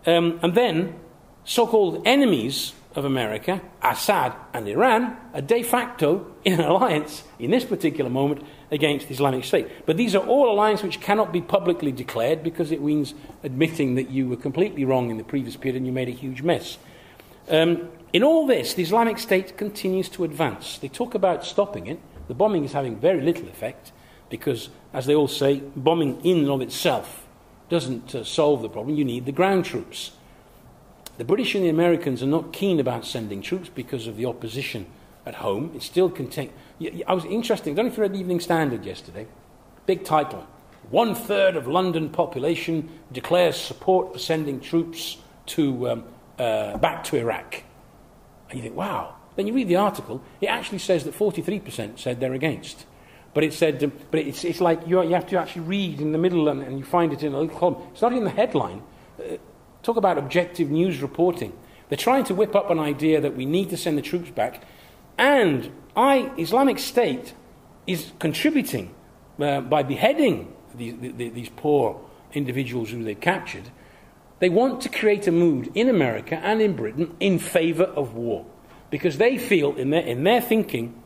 A: And then so-called enemies of America, Assad and Iran, are de facto in an alliance in this particular moment against the Islamic State. But these are all alliances which cannot be publicly declared because it means admitting that you were completely wrong in the previous period and you made a huge mess. In all this, the Islamic State continues to advance. They talk about stopping it. The bombing is having very little effect because, as they all say, bombing in and of itself doesn't solve the problem. You need the ground troops. The British and the Americans are not keen about sending troops because of the opposition at home. It still contains... I was interested. I don't know if you read the Evening Standard yesterday. Big title. 1/3 of London population declares support for sending troops back to Iraq. And you think, wow. Then you read the article. It actually says that 43% said they're against. But it said, it's like you have to actually read in the middle and you find it in a little column. It's not in the headline. Talk about objective news reporting. They're trying to whip up an idea that we need to send the troops back. And Islamic State is contributing by beheading these poor individuals who they've captured. They want to create a mood in America and in Britain in favour of war. Because they feel, in their thinking,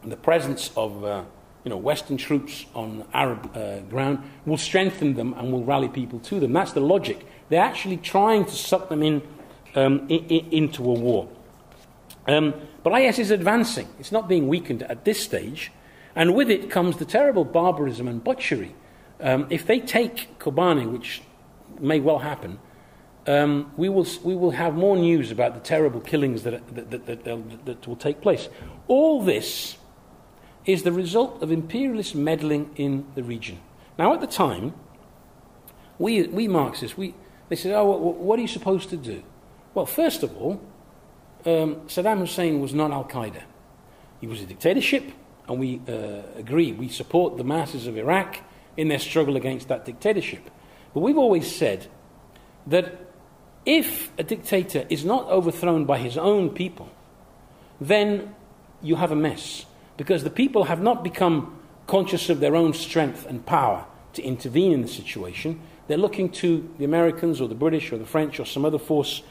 A: the presence of Western troops on Arab ground will strengthen them and will rally people to them. That's the logic. They're actually trying to suck them into a war. But IS is advancing. It's not being weakened at this stage. And with it comes the terrible barbarism and butchery If they take Kobani, which may well happen, we will have more news about the terrible killings that will take place. All this is the result of imperialist meddling in the region. Now, at the time, we Marxists, they said, oh, what are you supposed to do? Well, first of all, Saddam Hussein was not Al-Qaeda. He was a dictatorship, and we agree. We support the masses of Iraq in their struggle against that dictatorship. But we've always said that if a dictator is not overthrown by his own people, then you have a mess. Because the people have not become conscious of their own strength and power to intervene in the situation. They're looking to the Americans or the British or the French or some other force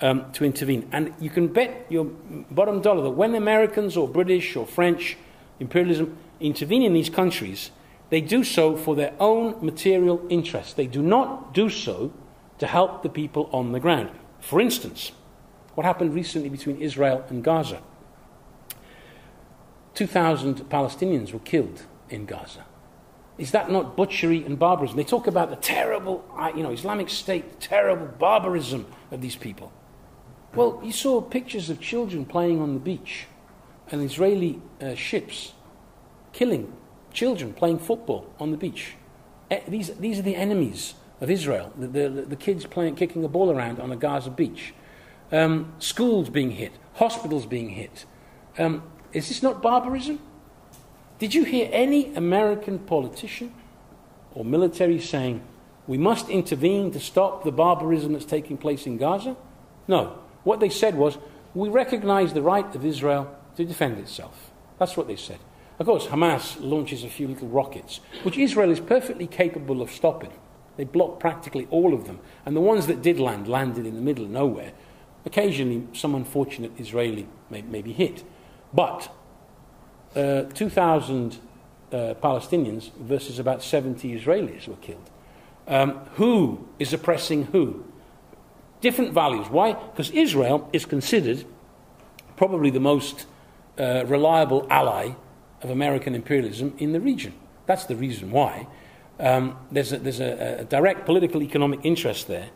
A: to intervene. And you can bet your bottom dollar that when Americans or British or French imperialism intervene in these countries, they do so for their own material interests. They do not do so to help the people on the ground. For instance, what happened recently between Israel and Gaza? 2,000 Palestinians were killed in Gaza. Is that not butchery and barbarism? They talk about the terrible, Islamic State, the terrible barbarism of these people. Well, you saw pictures of children playing on the beach and Israeli ships killing children playing football on the beach. These are the enemies of Israel, the kids kicking a ball around on a Gaza beach. Schools being hit, hospitals being hit. Is this not barbarism? Did you hear any American politician or military saying, we must intervene to stop the barbarism that's taking place in Gaza? No. What they said was, we recognize the right of Israel to defend itself. That's what they said. Of course, Hamas launches a few little rockets, which Israel is perfectly capable of stopping. They blocked practically all of them. And the ones that did landed in the middle of nowhere. Occasionally, some unfortunate Israeli may be hit. But 2,000 Palestinians versus about 70 Israelis were killed. Who is oppressing who? Different values. Why? Because Israel is considered probably the most reliable ally of American imperialism in the region. That's the reason why. There's a direct political economic interest there.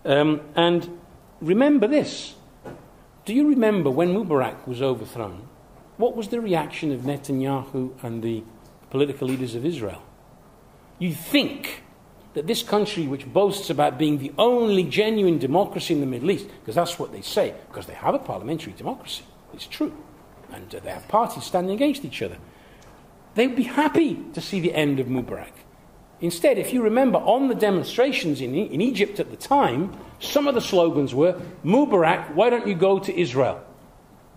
A: And remember this. Do you remember when Mubarak was overthrown? What was the reaction of Netanyahu and the political leaders of Israel? You think that this country, which boasts about being the only genuine democracy in the Middle East, because that's what they say, because they have a parliamentary democracy, it's true, and they have parties standing against each other, they'd be happy to see the end of Mubarak. Instead, if you remember, on the demonstrations in Egypt at the time, some of the slogans were, Mubarak, why don't you go to Israel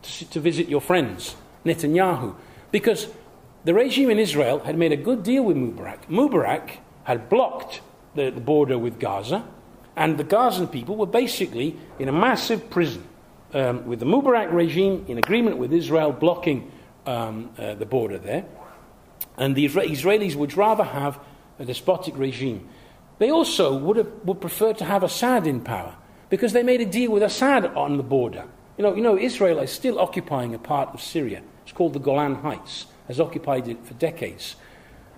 A: to visit your friends? Netanyahu, because the regime in Israel had made a good deal with Mubarak. Mubarak had blocked the border with Gaza, and the Gazan people were basically in a massive prison with the Mubarak regime in agreement with Israel blocking the border there. And the Israelis would rather have a despotic regime. They also would prefer to have Assad in power, because they made a deal with Assad on the border. You know, Israel is still occupying a part of Syria. It's called the Golan Heights, has occupied it for decades.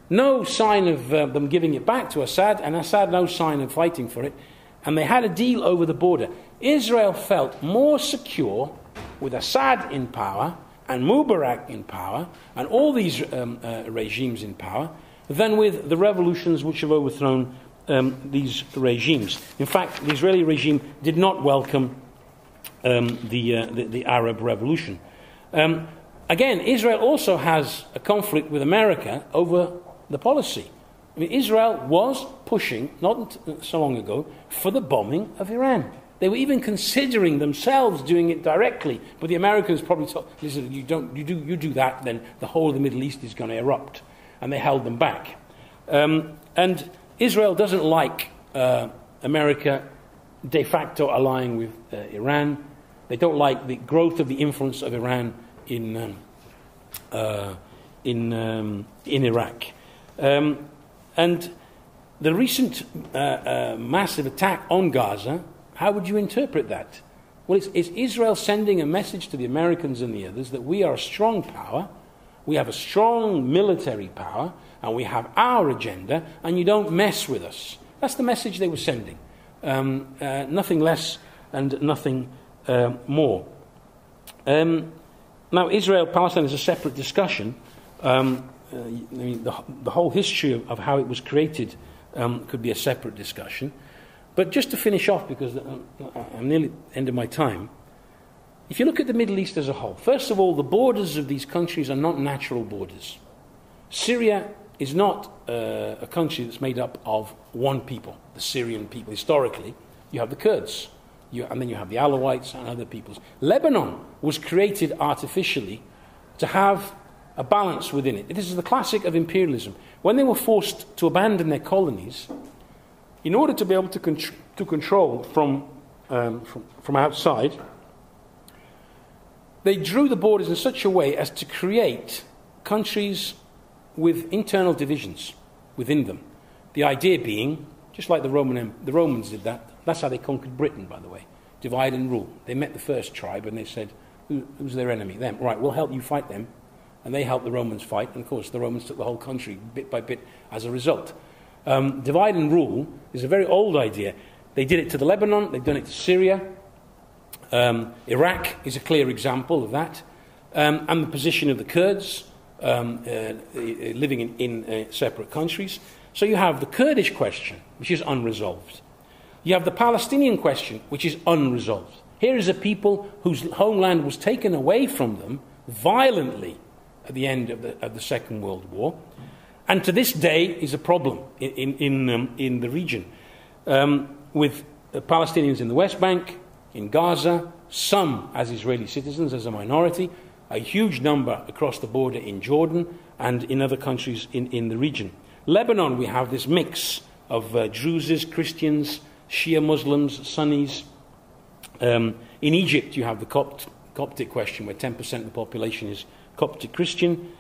A: No sign of them giving it back to Assad, and Assad no sign of fighting for it. And they had a deal over the border. Israel felt more secure with Assad in power and Mubarak in power and all these regimes in power than with the revolutions which have overthrown these regimes. In fact, the Israeli regime did not welcome the Arab Revolution. Again, Israel also has a conflict with America over the policy. I mean, Israel was pushing, not so long ago, for the bombing of Iran. They were even considering themselves doing it directly, but the Americans probably thought, listen, you do that, then the whole of the Middle East is going to erupt. And they held them back. And Israel doesn't like America de facto allying with Iran. They don't like the growth of the influence of Iran in Iraq. And the recent massive attack on Gaza, how would you interpret that? Well, it's Israel sending a message to the Americans and the others that we are a strong power, We have a strong military power, and we have our agenda, and you don't mess with us. That's the message they were sending. Nothing less and nothing more. Now, Israel-Palestine is a separate discussion. The whole history of how it was created could be a separate discussion. But just to finish off, because I'm nearly at the end of my time, if you look at the Middle East as a whole, first of all, the borders of these countries are not natural borders. Syria is not a country that's made up of one people, the Syrian people. Historically, you have the Kurds, and then you have the Alawites and other peoples. Lebanon was created artificially to have a balance within it. This is the classic of imperialism. When they were forced to abandon their colonies, in order to be able to control from outside, they drew the borders in such a way as to create countries with internal divisions within them. The idea being, just like the Romans did that, that's how they conquered Britain, by the way. Divide and rule. They met the first tribe and they said, who's their enemy? Them. Right, we'll help you fight them. And they helped the Romans fight. And of course, the Romans took the whole country bit by bit as a result. Divide and rule is a very old idea. They did it to the Lebanon. They've done it to Syria. Iraq is a clear example of that. And the position of the Kurds living in separate countries. So you have the Kurdish question, which is unresolved. You have the Palestinian question, which is unresolved. Here is a people whose homeland was taken away from them violently at the end of the Second World War, and to this day is a problem in the region, with Palestinians in the West Bank, in Gaza, some as Israeli citizens, as a minority, a huge number across the border in Jordan and in other countries in the region. Lebanon, we have this mix of Druzes, Christians, Shia Muslims, Sunnis. In Egypt, you have the Coptic question, where 10% of the population is Coptic Christian.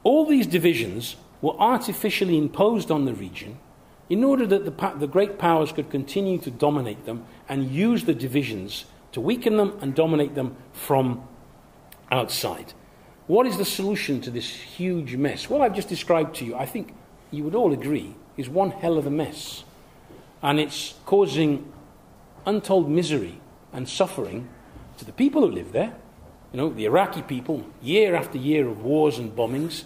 A: All these divisions were artificially imposed on the region in order that the great powers could continue to dominate them and use the divisions to weaken them and dominate them from outside. What is the solution to this huge mess? What I've just described to you, I think you would all agree, is one hell of a mess. And it's causing untold misery and suffering to the people who live there. You know, the Iraqi people, year after year of wars and bombings,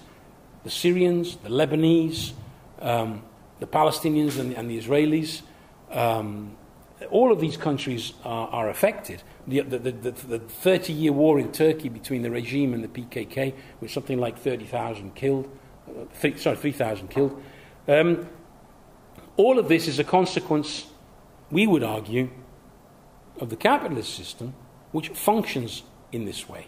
A: the Syrians, the Lebanese, the Palestinians and the Israelis. All of these countries are affected. The 30-year war in Turkey between the regime and the PKK, with something like 3,000 killed. All of this is a consequence, we would argue, of the capitalist system, which functions in this way.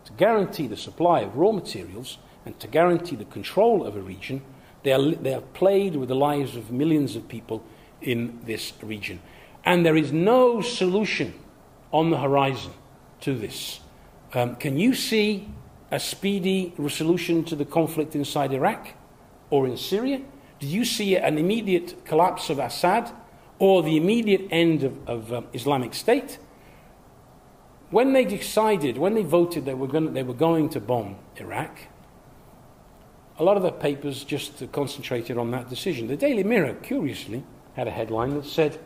A: To guarantee the supply of raw materials and to guarantee the control of a region, they are played with the lives of millions of people in this region. And there is no solution on the horizon to this. Can you see a speedy resolution to the conflict inside Iraq or in Syria? Do you see an immediate collapse of Assad or the immediate end of Islamic State? When they voted they were going to bomb Iraq, a lot of the papers just concentrated on that decision. The Daily Mirror, curiously, had a headline that said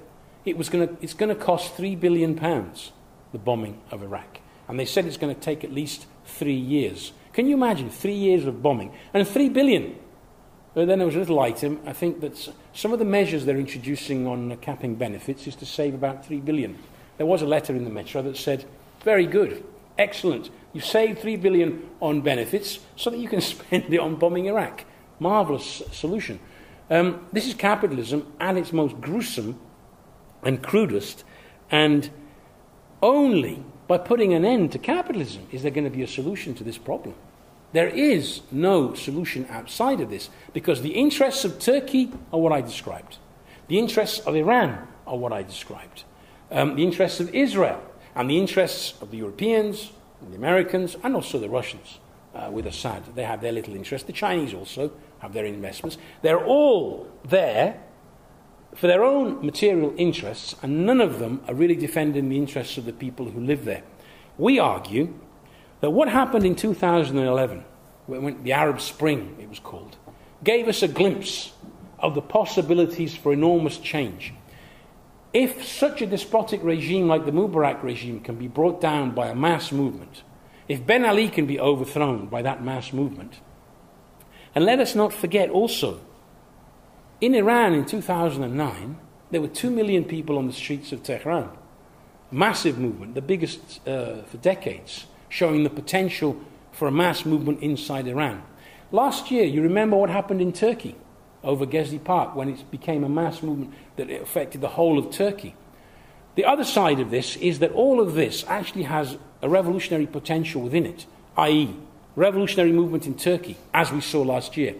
A: it's going to cost £3 billion, the bombing of Iraq. And they said it's going to take at least 3 years. Can you imagine 3 years of bombing? And £3 billion. But then there was a little item, I think that some of the measures they're introducing on capping benefits is to save about £3 billion. There was a letter in the Metro that said, very good, excellent, you saved £3 billion on benefits so that you can spend it on bombing Iraq. Marvellous solution. This is capitalism at its most gruesome and crudest, and only by putting an end to capitalism is there going to be a solution to this problem. There is no solution outside of this, because the interests of Turkey are what I described. The interests of Iran are what I described. The interests of Israel and the interests of the Europeans, and the Americans, and also the Russians with Assad. They have their little interest. The Chinese also have their investments. They're all there for their own material interests, and none of them are really defending the interests of the people who live there. We argue that what happened in 2011, when the Arab Spring, it was called, gave us a glimpse of the possibilities for enormous change. If such a despotic regime like the Mubarak regime can be brought down by a mass movement, if Ben Ali can be overthrown by that mass movement, and let us not forget also, in Iran in 2009, there were 2 million people on the streets of Tehran. Massive movement, the biggest for decades, showing the potential for a mass movement inside Iran. Last year, you remember what happened in Turkey over Gezi Park when it became a mass movement that affected the whole of Turkey. The other side of this is that all of this actually has a revolutionary potential within it, i.e., revolutionary movement in Turkey, as we saw last year.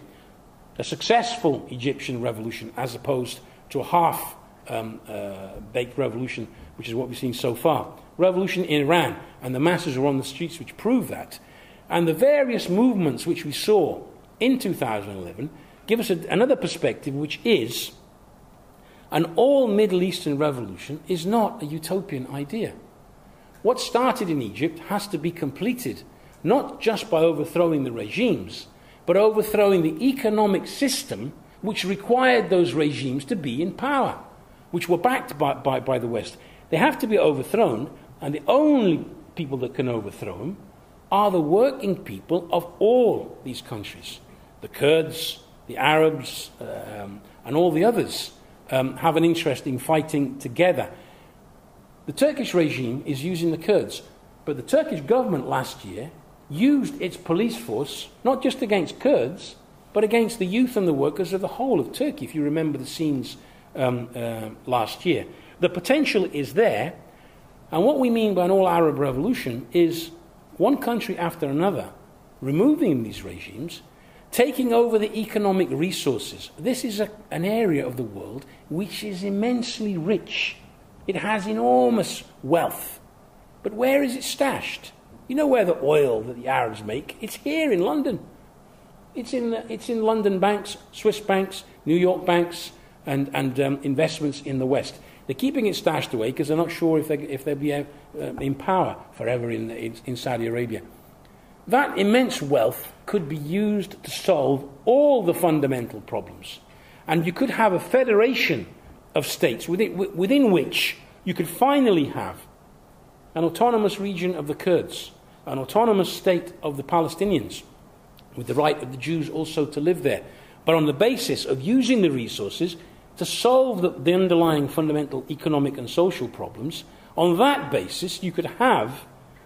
A: A successful Egyptian revolution as opposed to a half-baked revolution, which is what we've seen so far. Revolution in Iran, and the masses are on the streets which prove that. And the various movements which we saw in 2011 give us another perspective, which is an all-Middle Eastern revolution is not a utopian idea. What started in Egypt has to be completed, not just by overthrowing the regimes, but overthrowing the economic system which required those regimes to be in power, which were backed by the West. They have to be overthrown, and the only people that can overthrow them are the working people of all these countries. The Kurds, the Arabs, and all the others have an interest in fighting together. The Turkish regime is using the Kurds, but the Turkish government last year used its police force not just against Kurds, but against the youth and the workers of the whole of Turkey, if you remember the scenes last year. The potential is there, and what we mean by an all-Arab revolution is one country after another removing these regimes, taking over the economic resources. This is an area of the world which is immensely rich. It has enormous wealth. But where is it stashed? You know where the oil that the Arabs make? It's here in London. It's in London banks, Swiss banks, New York banks, and investments in the West. They're keeping it stashed away because they're not sure if they'll be in power forever in Saudi Arabia. That immense wealth could be used to solve all the fundamental problems. And you could have a federation of states within which you could finally have an autonomous region of the Kurds, an autonomous state of the Palestinians, with the right of the Jews also to live there, but on the basis of using the resources to solve the underlying fundamental economic and social problems. On that basis, you could have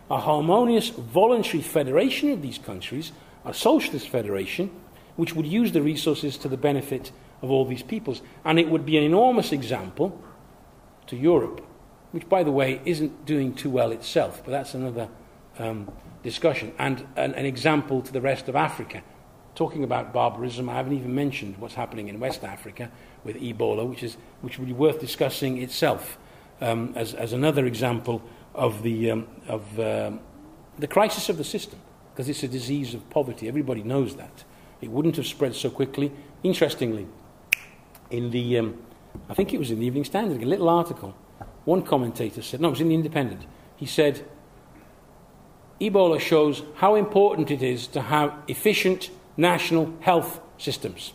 A: a harmonious voluntary federation of these countries, a socialist federation, which would use the resources to the benefit of all these peoples. And it would be an enormous example to Europe, which, by the way, isn't doing too well itself, but that's another discussion, and an example to the rest of Africa. Talking about barbarism, I haven't even mentioned what's happening in West Africa with Ebola, which would be worth discussing itself as another example of the crisis of the system, because it's a disease of poverty. Everybody knows that. It wouldn't have spread so quickly. Interestingly, in the I think it was in the Evening Standard, a little article, one commentator said, no, it was in the Independent. He said, Ebola shows how important it is to have efficient national health systems.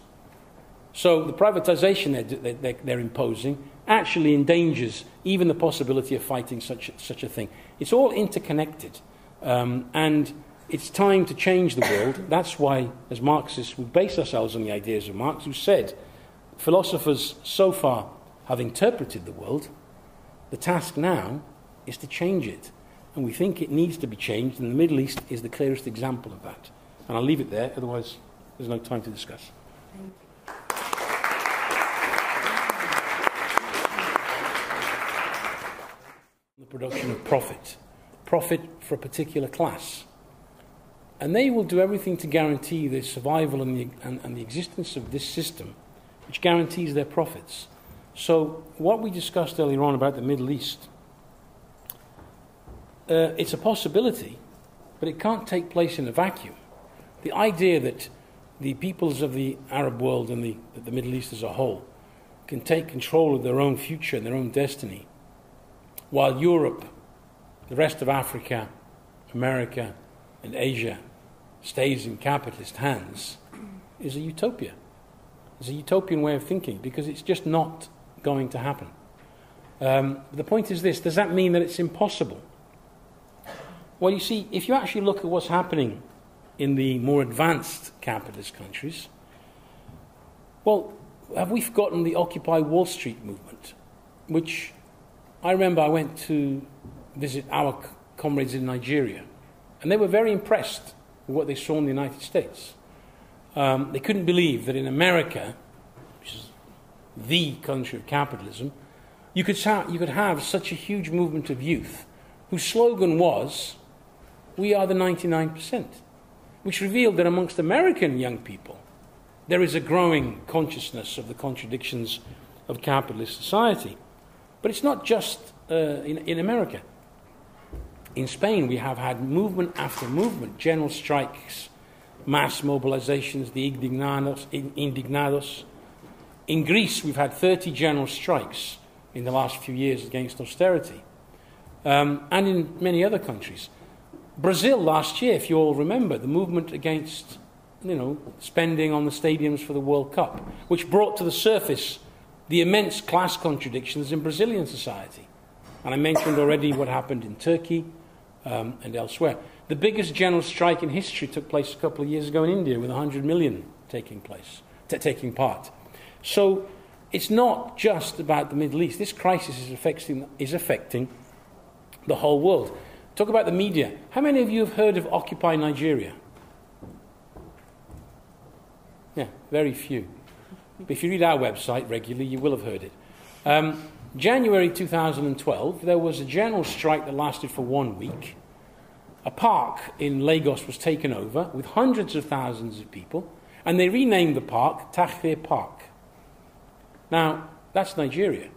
A: So the privatization they're imposing actually endangers even the possibility of fighting such a thing. It's all interconnected, and it's time to change the world. That's why, as Marxists, we base ourselves on the ideas of Marx, who said philosophers so far have interpreted the world. The task now is to change it, and we think it needs to be changed, and the Middle East is the clearest example of that. And I'll leave it there, otherwise there's no time to discuss. The production of profit for a particular class. And they will do everything to guarantee the survival and the existence of this system, which guarantees their profits. So what we discussed earlier on about the Middle East, it's a possibility, but it can't take place in a vacuum. The idea that the peoples of the Arab world and the Middle East as a whole can take control of their own future and their own destiny, while Europe, the rest of Africa, America, and Asia stays in capitalist hands is a utopia. It's a utopian way of thinking because it's just not going to happen. The point is this: does that mean that it's impossible? Well, you see, if you actually look at what's happening in the more advanced capitalist countries, well, have we forgotten the Occupy Wall Street movement, which I remember I went to visit our comrades in Nigeria, and they were very impressed with what they saw in the United States. They couldn't believe that in America, which is the country of capitalism, you could have such a huge movement of youth whose slogan was, "We are the 99%," which revealed that amongst American young people, there is a growing consciousness of the contradictions of capitalist society. But it's not just in America. In Spain, we have had movement after movement, general strikes, mass mobilizations, the indignados. In Greece, we've had 30 general strikes in the last few years against austerity. And in many other countries. Brazil last year, if you all remember, the movement against, spending on the stadiums for the World Cup, which brought to the surface the immense class contradictions in Brazilian society. And I mentioned already what happened in Turkey and elsewhere. The biggest general strike in history took place a couple of years ago in India, with 100 million taking part. So it's not just about the Middle East. This crisis is affecting the whole world. Talk about the media. How many of you have heard of Occupy Nigeria? Yeah, very few. But if you read our website regularly, you will have heard it. January 2012, there was a general strike that lasted for 1 week. A park in Lagos was taken over with hundreds of thousands of people, and they renamed the park Tahrir Park. Now, that's Nigeria.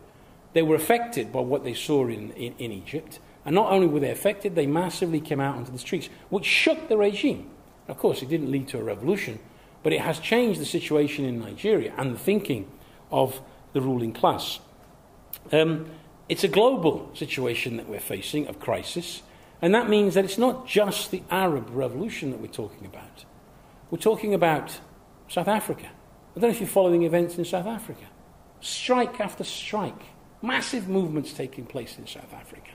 A: They were affected by what they saw in Egypt, and not only were they affected, they massively came out onto the streets, which shook the regime. Of course, it didn't lead to a revolution, but it has changed the situation in Nigeria and the thinking of the ruling class. It's a global situation that we're facing of crisis, and that means that it's not just the Arab Revolution that we're talking about. We're talking about South Africa. I don't know if you're following events in South Africa. Strike after strike. Massive movements taking place in South Africa.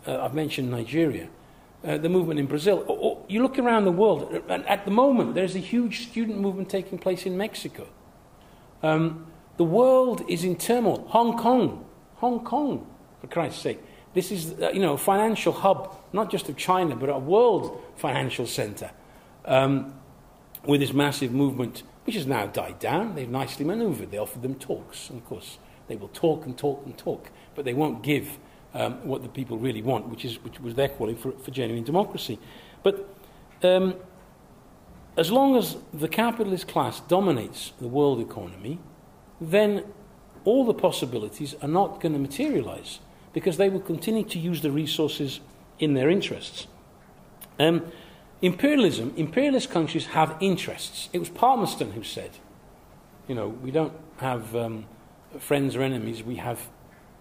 A: I've mentioned Nigeria. The movement in Brazil. You look around the world, and at the moment there's a huge student movement taking place in Mexico. The world is in turmoil. Hong Kong, for Christ's sake. This is, a financial hub, not just of China, but a world financial centre, with this massive movement, which has now died down. They've nicely manoeuvred. They offered them talks, and of course they will talk and talk and talk, but they won't give what the people really want, which was their calling for genuine democracy. But as long as the capitalist class dominates the world economy, then all the possibilities are not going to materialize, because they will continue to use the resources in their interests. Imperialist countries have interests. It was Palmerston who said, we don't have friends or enemies, we have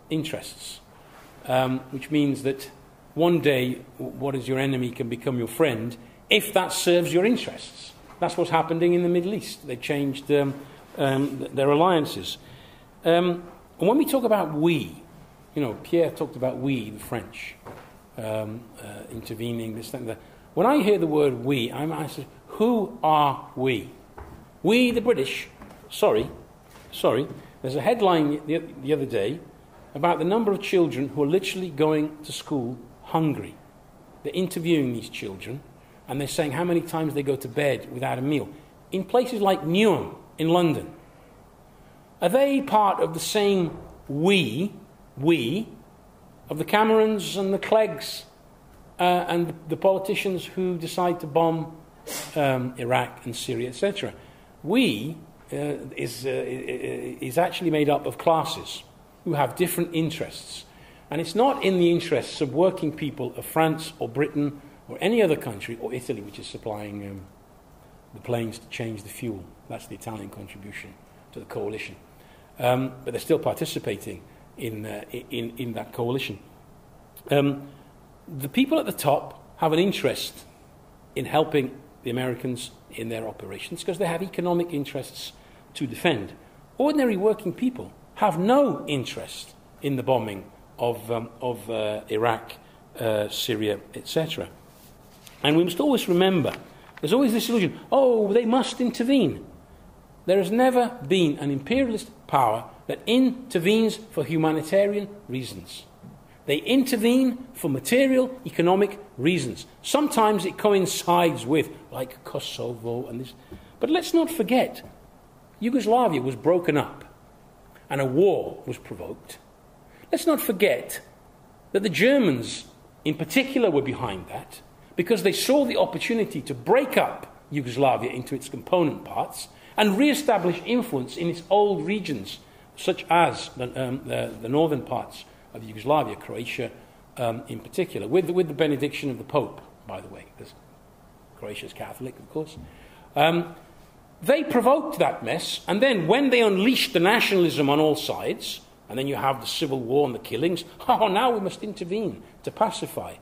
A: interests. Which means that one day what is your enemy can become your friend if that serves your interests. That's what's happening in the Middle East. They've changed their alliances. And when we talk about we, Pierre talked about we, the French, intervening, this, that, and that. When I hear the word we, I say, who are we? We, the British. Sorry. There's a headline the other day about the number of children who are literally going to school hungry. They're interviewing these children, and they're saying how many times they go to bed without a meal. In places like Newham, in London. Are they part of the same we, of the Camerons and the Cleggs and the politicians who decide to bomb Iraq and Syria, etc.? We is actually made up of classes who have different interests. And it's not in the interests of working people of France or Britain or any other country, or Italy, which is supplying the planes to change the fuel. That's the Italian contribution to the coalition. But they're still participating in that coalition. The people at the top have an interest in helping the Americans in their operations because they have economic interests to defend. Ordinary working people have no interest in the bombing of Iraq, Syria, etc. And we must always remember, there's always this illusion, oh, they must intervene. There has never been an imperialist power that intervenes for humanitarian reasons. They intervene for material, economic reasons. Sometimes it coincides with, like Kosovo and this. But let's not forget, Yugoslavia was broken up and a war was provoked. Let's not forget that the Germans, in particular, were behind that because they saw the opportunity to break up Yugoslavia into its component parts and re-establish influence in its old regions, such as the northern parts of Yugoslavia, Croatia in particular, with the benediction of the Pope, by the way, because Croatia's Catholic, of course. They provoked that mess, and then when they unleashed the nationalism on all sides, and then you have the civil war and the killings, oh, now we must intervene to pacify.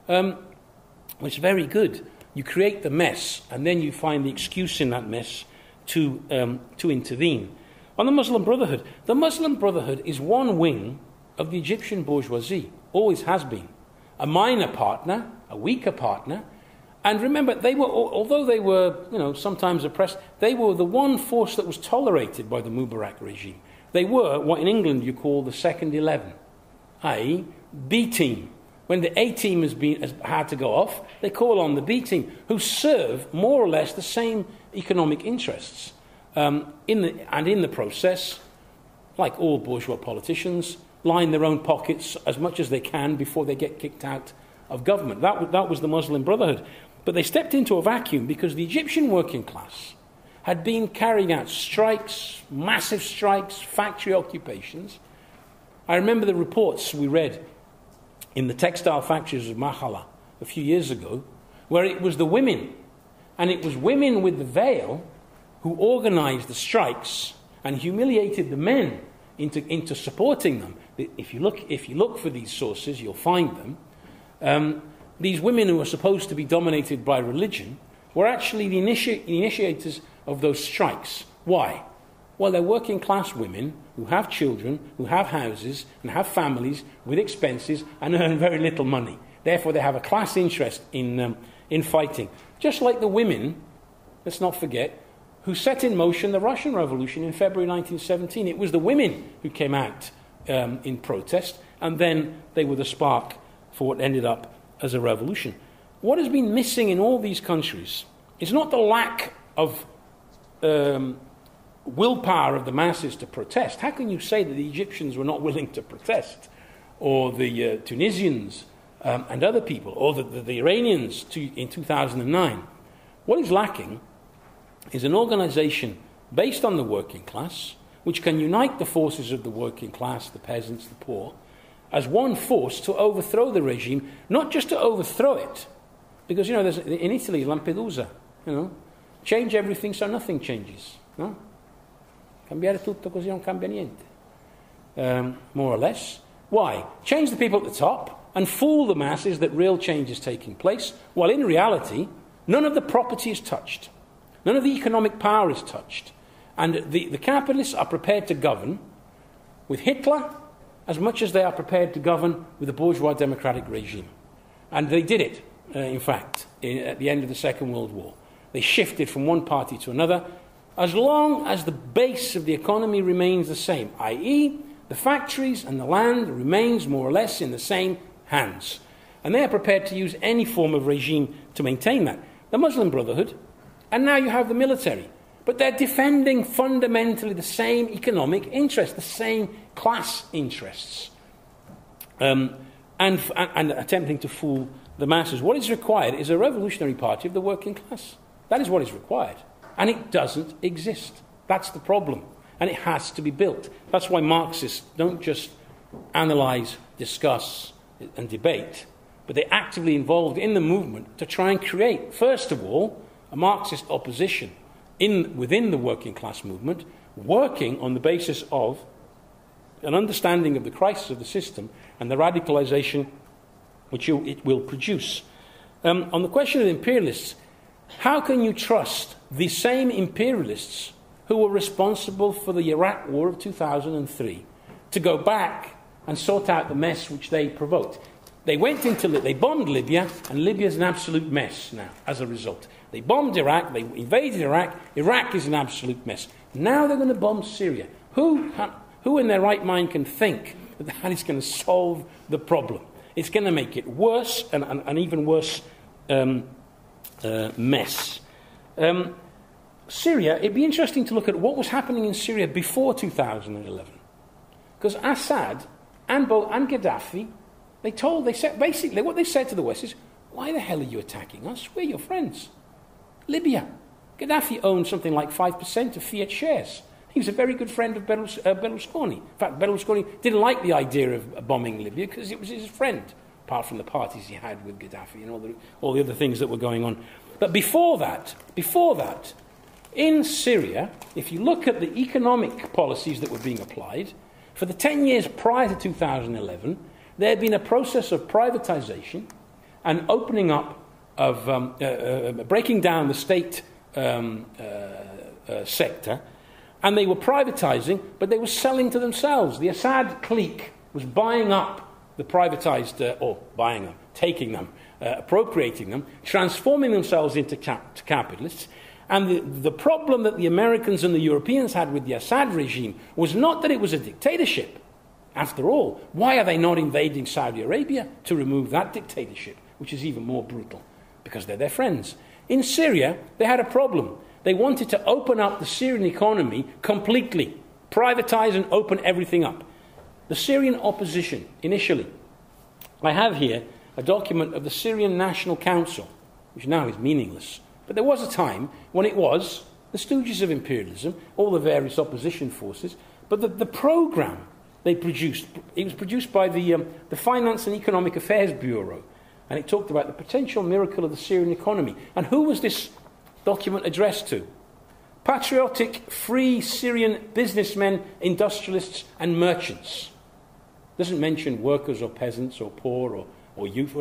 A: It's very good. You create the mess, and then you find the excuse in that mess to intervene. On the Muslim Brotherhood is one wing of the Egyptian bourgeoisie, always has been. A minor partner, a weaker partner. And remember, although they were, sometimes oppressed, they were the one force that was tolerated by the Mubarak regime. They were what in England you call the second 11, i.e. B team. When the A team has had to go off, they call on the B team, who serve more or less the same economic interests. In the process, like all bourgeois politicians, line their own pockets as much as they can before they get kicked out of government. That was the Muslim Brotherhood. But they stepped into a vacuum because the Egyptian working class had been carrying out strikes, massive strikes, factory occupations. I remember the reports we read in the textile factories of Makhala a few years ago, where it was the women, and it was women with the veil who organized the strikes and humiliated the men into supporting them. If you look for these sources, you'll find them. These women who are supposed to be dominated by religion were actually the initiators of those strikes. Why? Well, they're working class women who have children, who have houses and have families with expenses and earn very little money. Therefore, they have a class interest in fighting. Just like the women, let's not forget, who set in motion the Russian Revolution in February 1917. It was the women who came out in protest, and then they were the spark for what ended up as a revolution. What has been missing in all these countries is not the lack of willpower of the masses to protest. How can you say that the Egyptians were not willing to protest? Or the Tunisians and other people, or the Iranians in 2009? What is lacking is an organization based on the working class, which can unite the forces of the working class, the peasants, the poor, as one force to overthrow the regime, not just to overthrow it, because, there's, in Italy, Lampedusa, change everything so nothing changes, no? Cambiare tutto così non cambia niente. More or less. Why? Change the people at the top and fool the masses that real change is taking place, while in reality, none of the property is touched. None of the economic power is touched. And the capitalists are prepared to govern with Hitler as much as they are prepared to govern with the bourgeois democratic regime. And they did it, in fact, at the end of the Second World War. They shifted from one party to another, as long as the base of the economy remains the same, i.e., the factories and the land remains more or less in the same hands. And they are prepared to use any form of regime to maintain that. The Muslim Brotherhood, and now you have the military, but they're defending fundamentally the same economic interests, the same class interests, and attempting to fool the masses. What is required is a revolutionary party of the working class. That is what is required. And it doesn't exist. That's the problem. And it has to be built. That's why Marxists don't just analyse, discuss, and debate, but they're actively involved in the movement to try and create, first of all, a Marxist opposition within the working class movement, working on the basis of an understanding of the crisis of the system and the radicalisation which it will produce. On the question of imperialists, how can you trust the same imperialists who were responsible for the Iraq War of 2003 to go back and sort out the mess which they provoked? They they bombed Libya, and Libya's an absolute mess now as a result. They bombed Iraq, they invaded Iraq, Iraq is an absolute mess. Now they're going to bomb Syria. Who in their right mind can think that that is going to solve the problem? It's going to make it worse, and an even worse mess. Syria, it'd be interesting to look at what was happening in Syria before 2011. Because Assad and Gaddafi, basically what they said to the West is, why the hell are you attacking us? We're your friends. Libya. Gaddafi owned something like 5% of Fiat shares. He was a very good friend of Berlusconi. In fact, Berlusconi didn't like the idea of bombing Libya because it was his friend, apart from the parties he had with Gaddafi and all the other things that were going on. But before that, in Syria, if you look at the economic policies that were being applied, for the 10 years prior to 2011, there had been a process of privatization and opening up of breaking down the state sector, and they were privatizing, but they were selling to themselves. The Assad clique was buying up the privatized, taking them, appropriating them, transforming themselves into capitalists. And the problem that the Americans and the Europeans had with the Assad regime was not that it was a dictatorship. After all, why are they not invading Saudi Arabia to remove that dictatorship, which is even more brutal? Because they're their friends. In Syria, they had a problem. They wanted to open up the Syrian economy completely, privatize and open everything up. The Syrian opposition, initially, I have here a document of the Syrian National Council, which now is meaningless. But there was a time when it was the stooges of imperialism, all the various opposition forces, but the program they produced, it was produced by the Finance and Economic Affairs Bureau, and it talked about the potential miracle of the Syrian economy. And who was this document addressed to? Patriotic, free Syrian businessmen, industrialists, and merchants. Doesn't mention workers or peasants or poor or youth.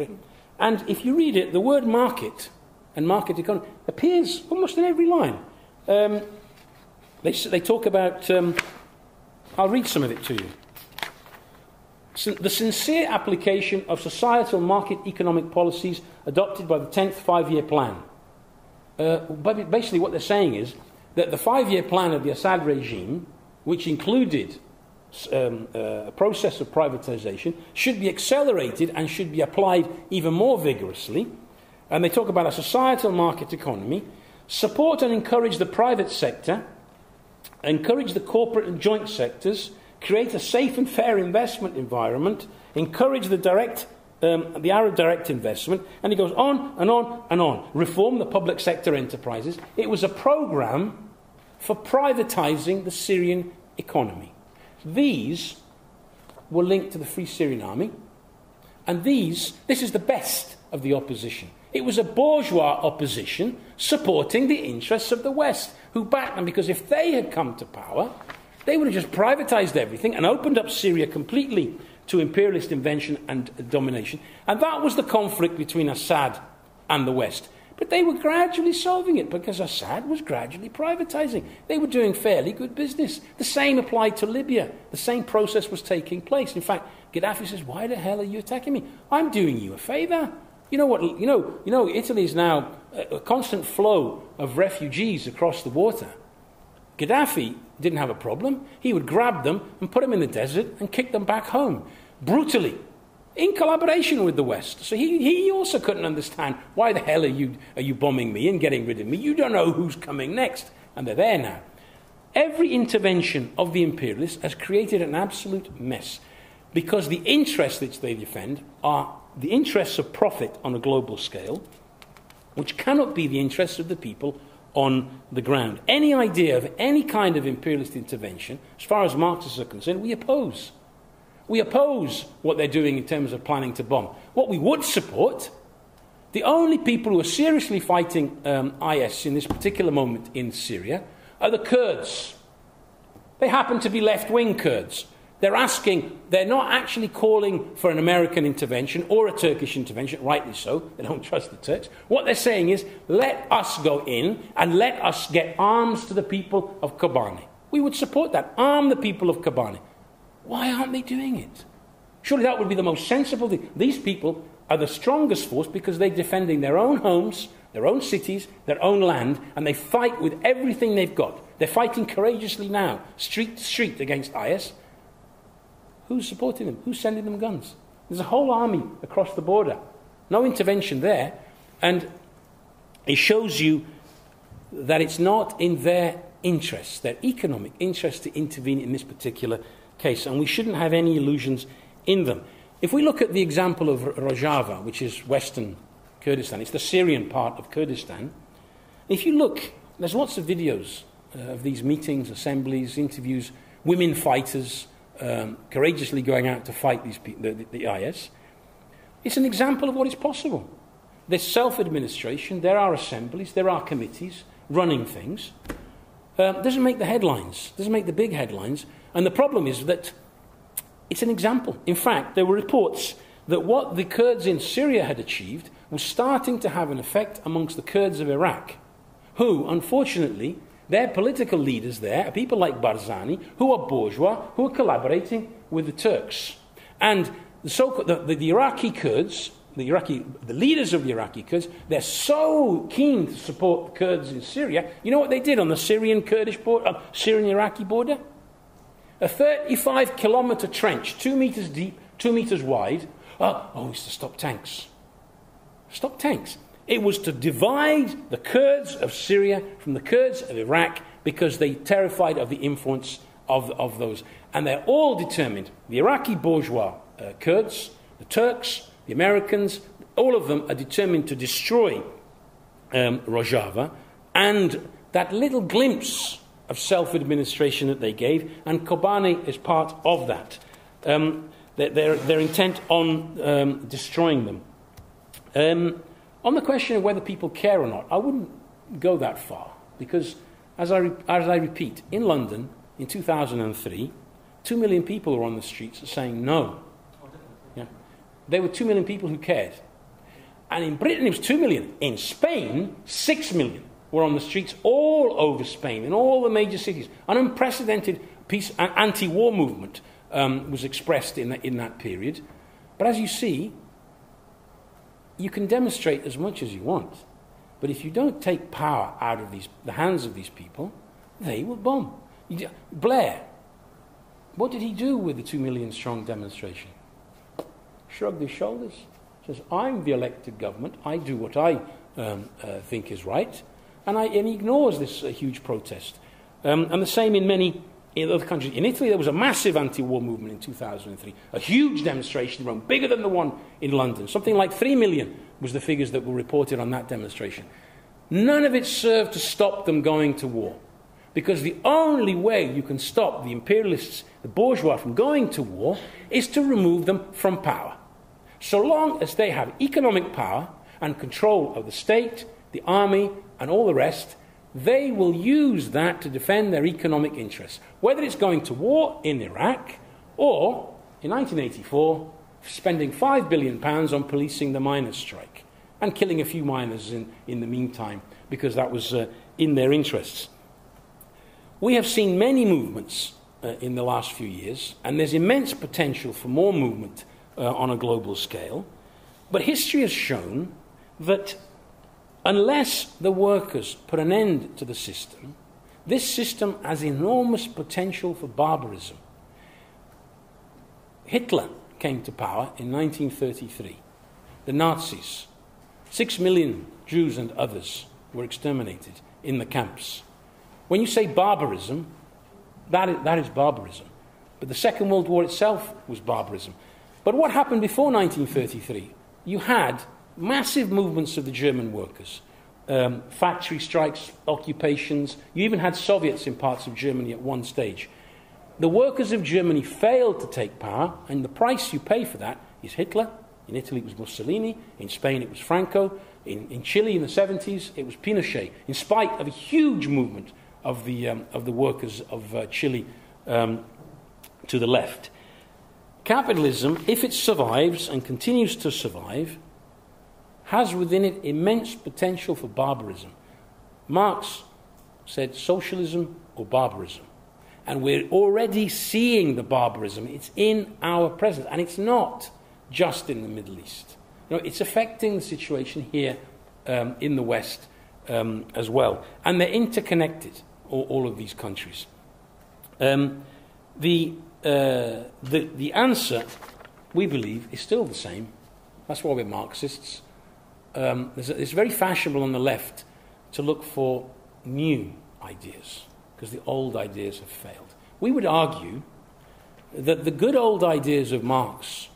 A: And if you read it, the word market and market economy appears almost in every line. They talk about, I'll read some of it to you. The sincere application of societal market economic policies adopted by the 10th five-year plan. But basically what they're saying is that the five-year plan of the Assad regime, which included a process of privatization, should be accelerated and should be applied even more vigorously. And they talk about a societal market economy, support and encourage the private sector, encourage the corporate and joint sectors, create a safe and fair investment environment, encourage the Arab direct investment, and it goes on and on and on. Reform the public sector enterprises. It was a program for privatizing the Syrian economy. These were linked to the Free Syrian Army, and this is the best of the opposition. It was a bourgeois opposition supporting the interests of the West, who backed them, because if they had come to power, they would have just privatized everything and opened up Syria completely to imperialist invention and domination. And that was the conflict between Assad and the West. But they were gradually solving it because Assad was gradually privatizing. They were doing fairly good business. The same applied to Libya. The same process was taking place. In fact, Gaddafi says, why the hell are you attacking me? I'm doing you a favor. You know what? You know, Italy is now a constant flow of refugees across the water. Gaddafi didn't have a problem. He would grab them and put them in the desert and kick them back home, brutally, in collaboration with the West. So he also couldn't understand, why the hell are you bombing me and getting rid of me? You don't know who's coming next. And they're there now. Every intervention of the imperialists has created an absolute mess, because the interests that they defend are the interests of profit on a global scale, which cannot be the interests of the people on the ground. Any idea of any kind of imperialist intervention, as far as Marxists are concerned, we oppose. We oppose what they're doing in terms of planning to bomb. What we would support, the only people who are seriously fighting IS in this particular moment in Syria are the Kurds. They happen to be left-wing Kurds. They're not actually calling for an American intervention or a Turkish intervention, rightly so. They don't trust the Turks. What they're saying is, let us go in and let us get arms to the people of Kobani. We would support that. Arm the people of Kobani. Why aren't they doing it? Surely that would be the most sensible thing. These people are the strongest force because they're defending their own homes, their own cities, their own land, and they fight with everything they've got. They're fighting courageously now, street to street against IS. Who's supporting them? Who's sending them guns? There's a whole army across the border. No intervention there. And it shows you that it's not in their interests, their economic interest, to intervene in this particular case. And we shouldn't have any illusions in them. If we look at the example of Rojava, which is Western Kurdistan, it's the Syrian part of Kurdistan. If you look, there's lots of videos of these meetings, assemblies, interviews, women fighters, courageously going out to fight the IS. It's an example of what is possible. There's self-administration, there are assemblies, there are committees running things. Doesn't make the headlines, doesn't make the big headlines. And the problem is that it's an example. In fact, there were reports that what the Kurds in Syria had achieved was starting to have an effect amongst the Kurds of Iraq, who, unfortunately, their political leaders there are people like Barzani, who are bourgeois, who are collaborating with the Turks. And the Iraqi Kurds, the leaders of the Iraqi Kurds, they're so keen to support the Kurds in Syria. You know what they did on the Syrian-Kurdish border, Syrian-Iraqi border? A 35-kilometre trench, 2 meters deep, 2 meters wide. It's to stop tanks. Stop tanks. It was to divide the Kurds of Syria from the Kurds of Iraq because they're terrified of the influence of those. And they're all determined, the Iraqi bourgeois Kurds, the Turks, the Americans, all of them are determined to destroy Rojava, and that little glimpse of self-administration that they gave, and Kobani is part of that. They're intent on destroying them. On the question of whether people care or not, I wouldn't go that far, because, as I repeat, in London, in 2003, 2 million people were on the streets saying no. Yeah. There were 2 million people who cared. And in Britain it was 2 million. In Spain, 6 million were on the streets all over Spain, in all the major cities. An unprecedented anti-war movement was expressed in that period. But as you see, you can demonstrate as much as you want, but if you don't take power out of the hands of these people, they will bomb. Blair, what did he do with the 2 million strong demonstration? Shrugged his shoulders, says, I'm the elected government, I do what I think is right, and he ignores this huge protest. And the same in many other countries. In Italy, there was a massive anti-war movement in 2003, a huge demonstration in Rome, bigger than the one in London. Something like 3 million was the figures that were reported on that demonstration. None of it served to stop them going to war, because the only way you can stop the imperialists, the bourgeois, from going to war is to remove them from power. So long as they have economic power and control of the state, the army, and all the rest, they will use that to defend their economic interests, whether it's going to war in Iraq or, in 1984, spending £5 billion on policing the miners' strike and killing a few miners in the meantime, because that was in their interests. We have seen many movements in the last few years, and there's immense potential for more movement on a global scale, but history has shown that unless the workers put an end to the system, this system has enormous potential for barbarism. Hitler came to power in 1933. The Nazis, 6 million Jews and others were exterminated in the camps. When you say barbarism, that is barbarism. But the Second World War itself was barbarism. But what happened before 1933? You had massive movements of the German workers, factory strikes, occupations. You even had Soviets in parts of Germany at one stage. The workers of Germany failed to take power, and the price you pay for that is Hitler. In Italy it was Mussolini, in Spain it was Franco, in Chile in the 70s it was Pinochet, in spite of a huge movement of the workers of Chile to the left. Capitalism, if it survives and continues to survive, has within it immense potential for barbarism. Marx said socialism or barbarism. And we're already seeing the barbarism. It's in our presence. And it's not just in the Middle East. It's affecting the situation here in the West as well. And they're interconnected, all of these countries. The answer, we believe, is still the same. That's why we're Marxists. It's very fashionable on the left to look for new ideas, because the old ideas have failed. We would argue that the good old ideas of Marx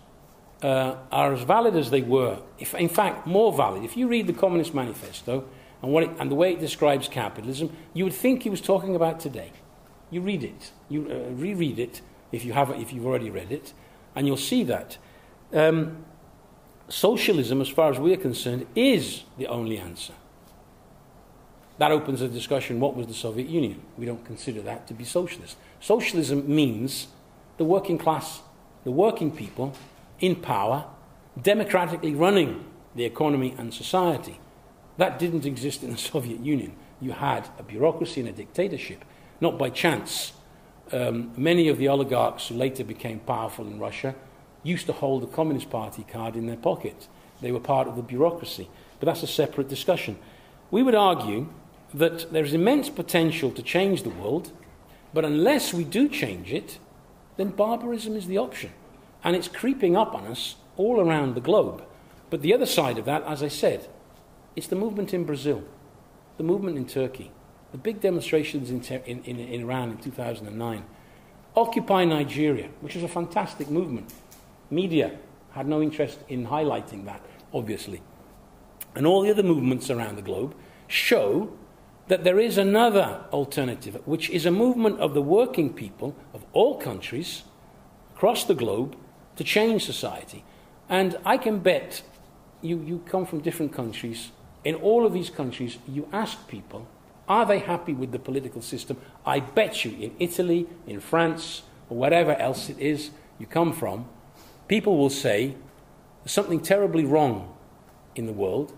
A: are as valid as they were, in fact, more valid. If you read the Communist Manifesto and the way it describes capitalism, you would think he was talking about today. You read it, you reread it if you've already read it, and you'll see that socialism, as far as we're concerned, is the only answer. That opens a discussion, what was the Soviet Union? We don't consider that to be socialist. Socialism means the working class, the working people in power, democratically running the economy and society. That didn't exist in the Soviet Union. You had a bureaucracy and a dictatorship, not by chance. Many of the oligarchs who later became powerful in Russia used to hold the Communist Party card in their pocket. They were part of the bureaucracy. But that's a separate discussion. We would argue that there is immense potential to change the world, but unless we do change it, then barbarism is the option. And it's creeping up on us all around the globe. But the other side of that, as I said, it's the movement in Brazil, the movement in Turkey, the big demonstrations in Iran in 2009, Occupy Nigeria, which was a fantastic movement. Media had no interest in highlighting that, obviously. And all the other movements around the globe show that there is another alternative, which is a movement of the working people of all countries across the globe to change society. And I can bet you come from different countries. In all of these countries, you ask people, are they happy with the political system? I bet you in Italy, in France, or wherever else it is you come from, people will say there's something terribly wrong in the world.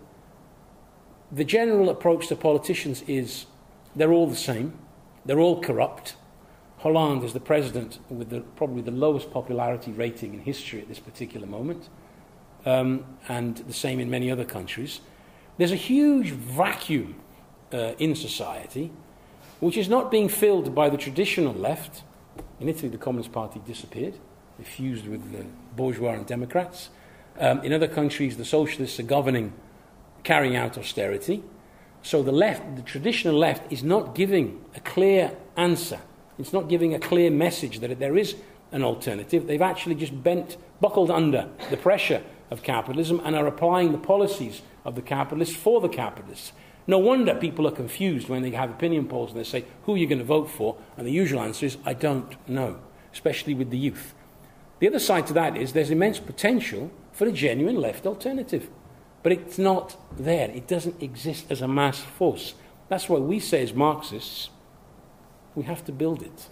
A: The general approach to politicians is they're all the same. They're all corrupt. Hollande is the president with probably the lowest popularity rating in history at this particular moment, and the same in many other countries. There's a huge vacuum in society which is not being filled by the traditional left. In Italy, the Communist Party disappeared. They fused with the bourgeois and Democrats. In other countries, the socialists are governing, carrying out austerity. So the left, the traditional left, is not giving a clear answer. It's not giving a clear message that there is an alternative. They've actually just buckled under the pressure of capitalism and are applying the policies of the capitalists for the capitalists. No wonder people are confused when they have opinion polls and they say, who are you going to vote for? And the usual answer is, I don't know, especially with the youth. The other side to that is there's immense potential for a genuine left alternative. But it's not there. It doesn't exist as a mass force. That's why we say as Marxists, we have to build it.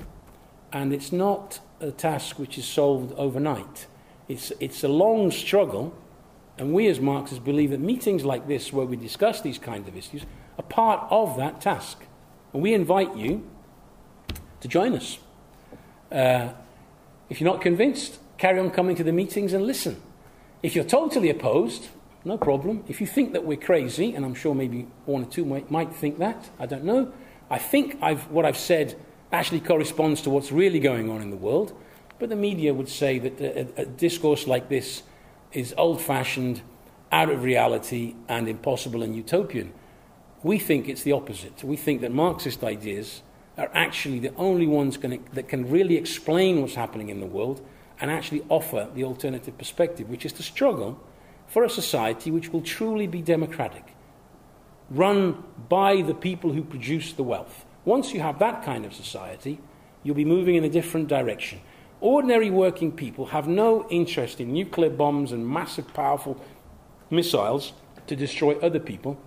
A: And it's not a task which is solved overnight. It's a long struggle, and we as Marxists believe that meetings like this, where we discuss these kinds of issues, are part of that task. And we invite you to join us. If you're not convinced, carry on coming to the meetings and listen. If you're totally opposed, no problem. If you think that we're crazy, and I'm sure maybe one or two might think that, I don't know. I think what I've said actually corresponds to what's really going on in the world, but the media would say that a discourse like this is old-fashioned, out of reality, and impossible and utopian. We think it's the opposite. We think that Marxist ideas are actually the only ones that can really explain what's happening in the world and actually offer the alternative perspective, which is to struggle for a society which will truly be democratic, run by the people who produce the wealth. Once you have that kind of society, you'll be moving in a different direction. Ordinary working people have no interest in nuclear bombs and massive, powerful missiles to destroy other people.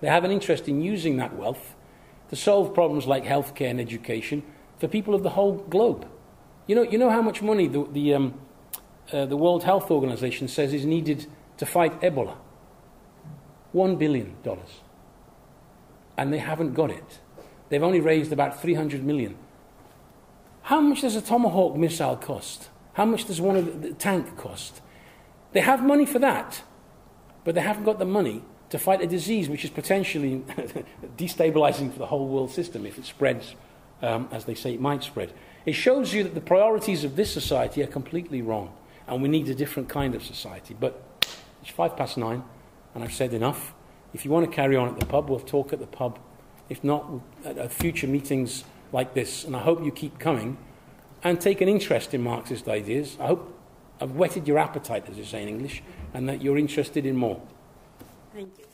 A: They have an interest in using that wealth to solve problems like healthcare and education for people of the whole globe. You know how much money the World Health Organization says is needed to fight Ebola? $1 billion. And they haven't got it. They've only raised about 300 million. How much does a Tomahawk missile cost? How much does one of the tank cost? They have money for that, but they haven't got the money to fight a disease which is potentially destabilizing for the whole world system if it spreads, as they say it might spread. It shows you that the priorities of this society are completely wrong, and we need a different kind of society. But it's 9:05, and I've said enough. If you want to carry on at the pub, we'll talk at the pub. If not, at future meetings like this. And I hope you keep coming and take an interest in Marxist ideas. I hope I've whetted your appetite, as you say in English, and that you're interested in more.
B: Thank you.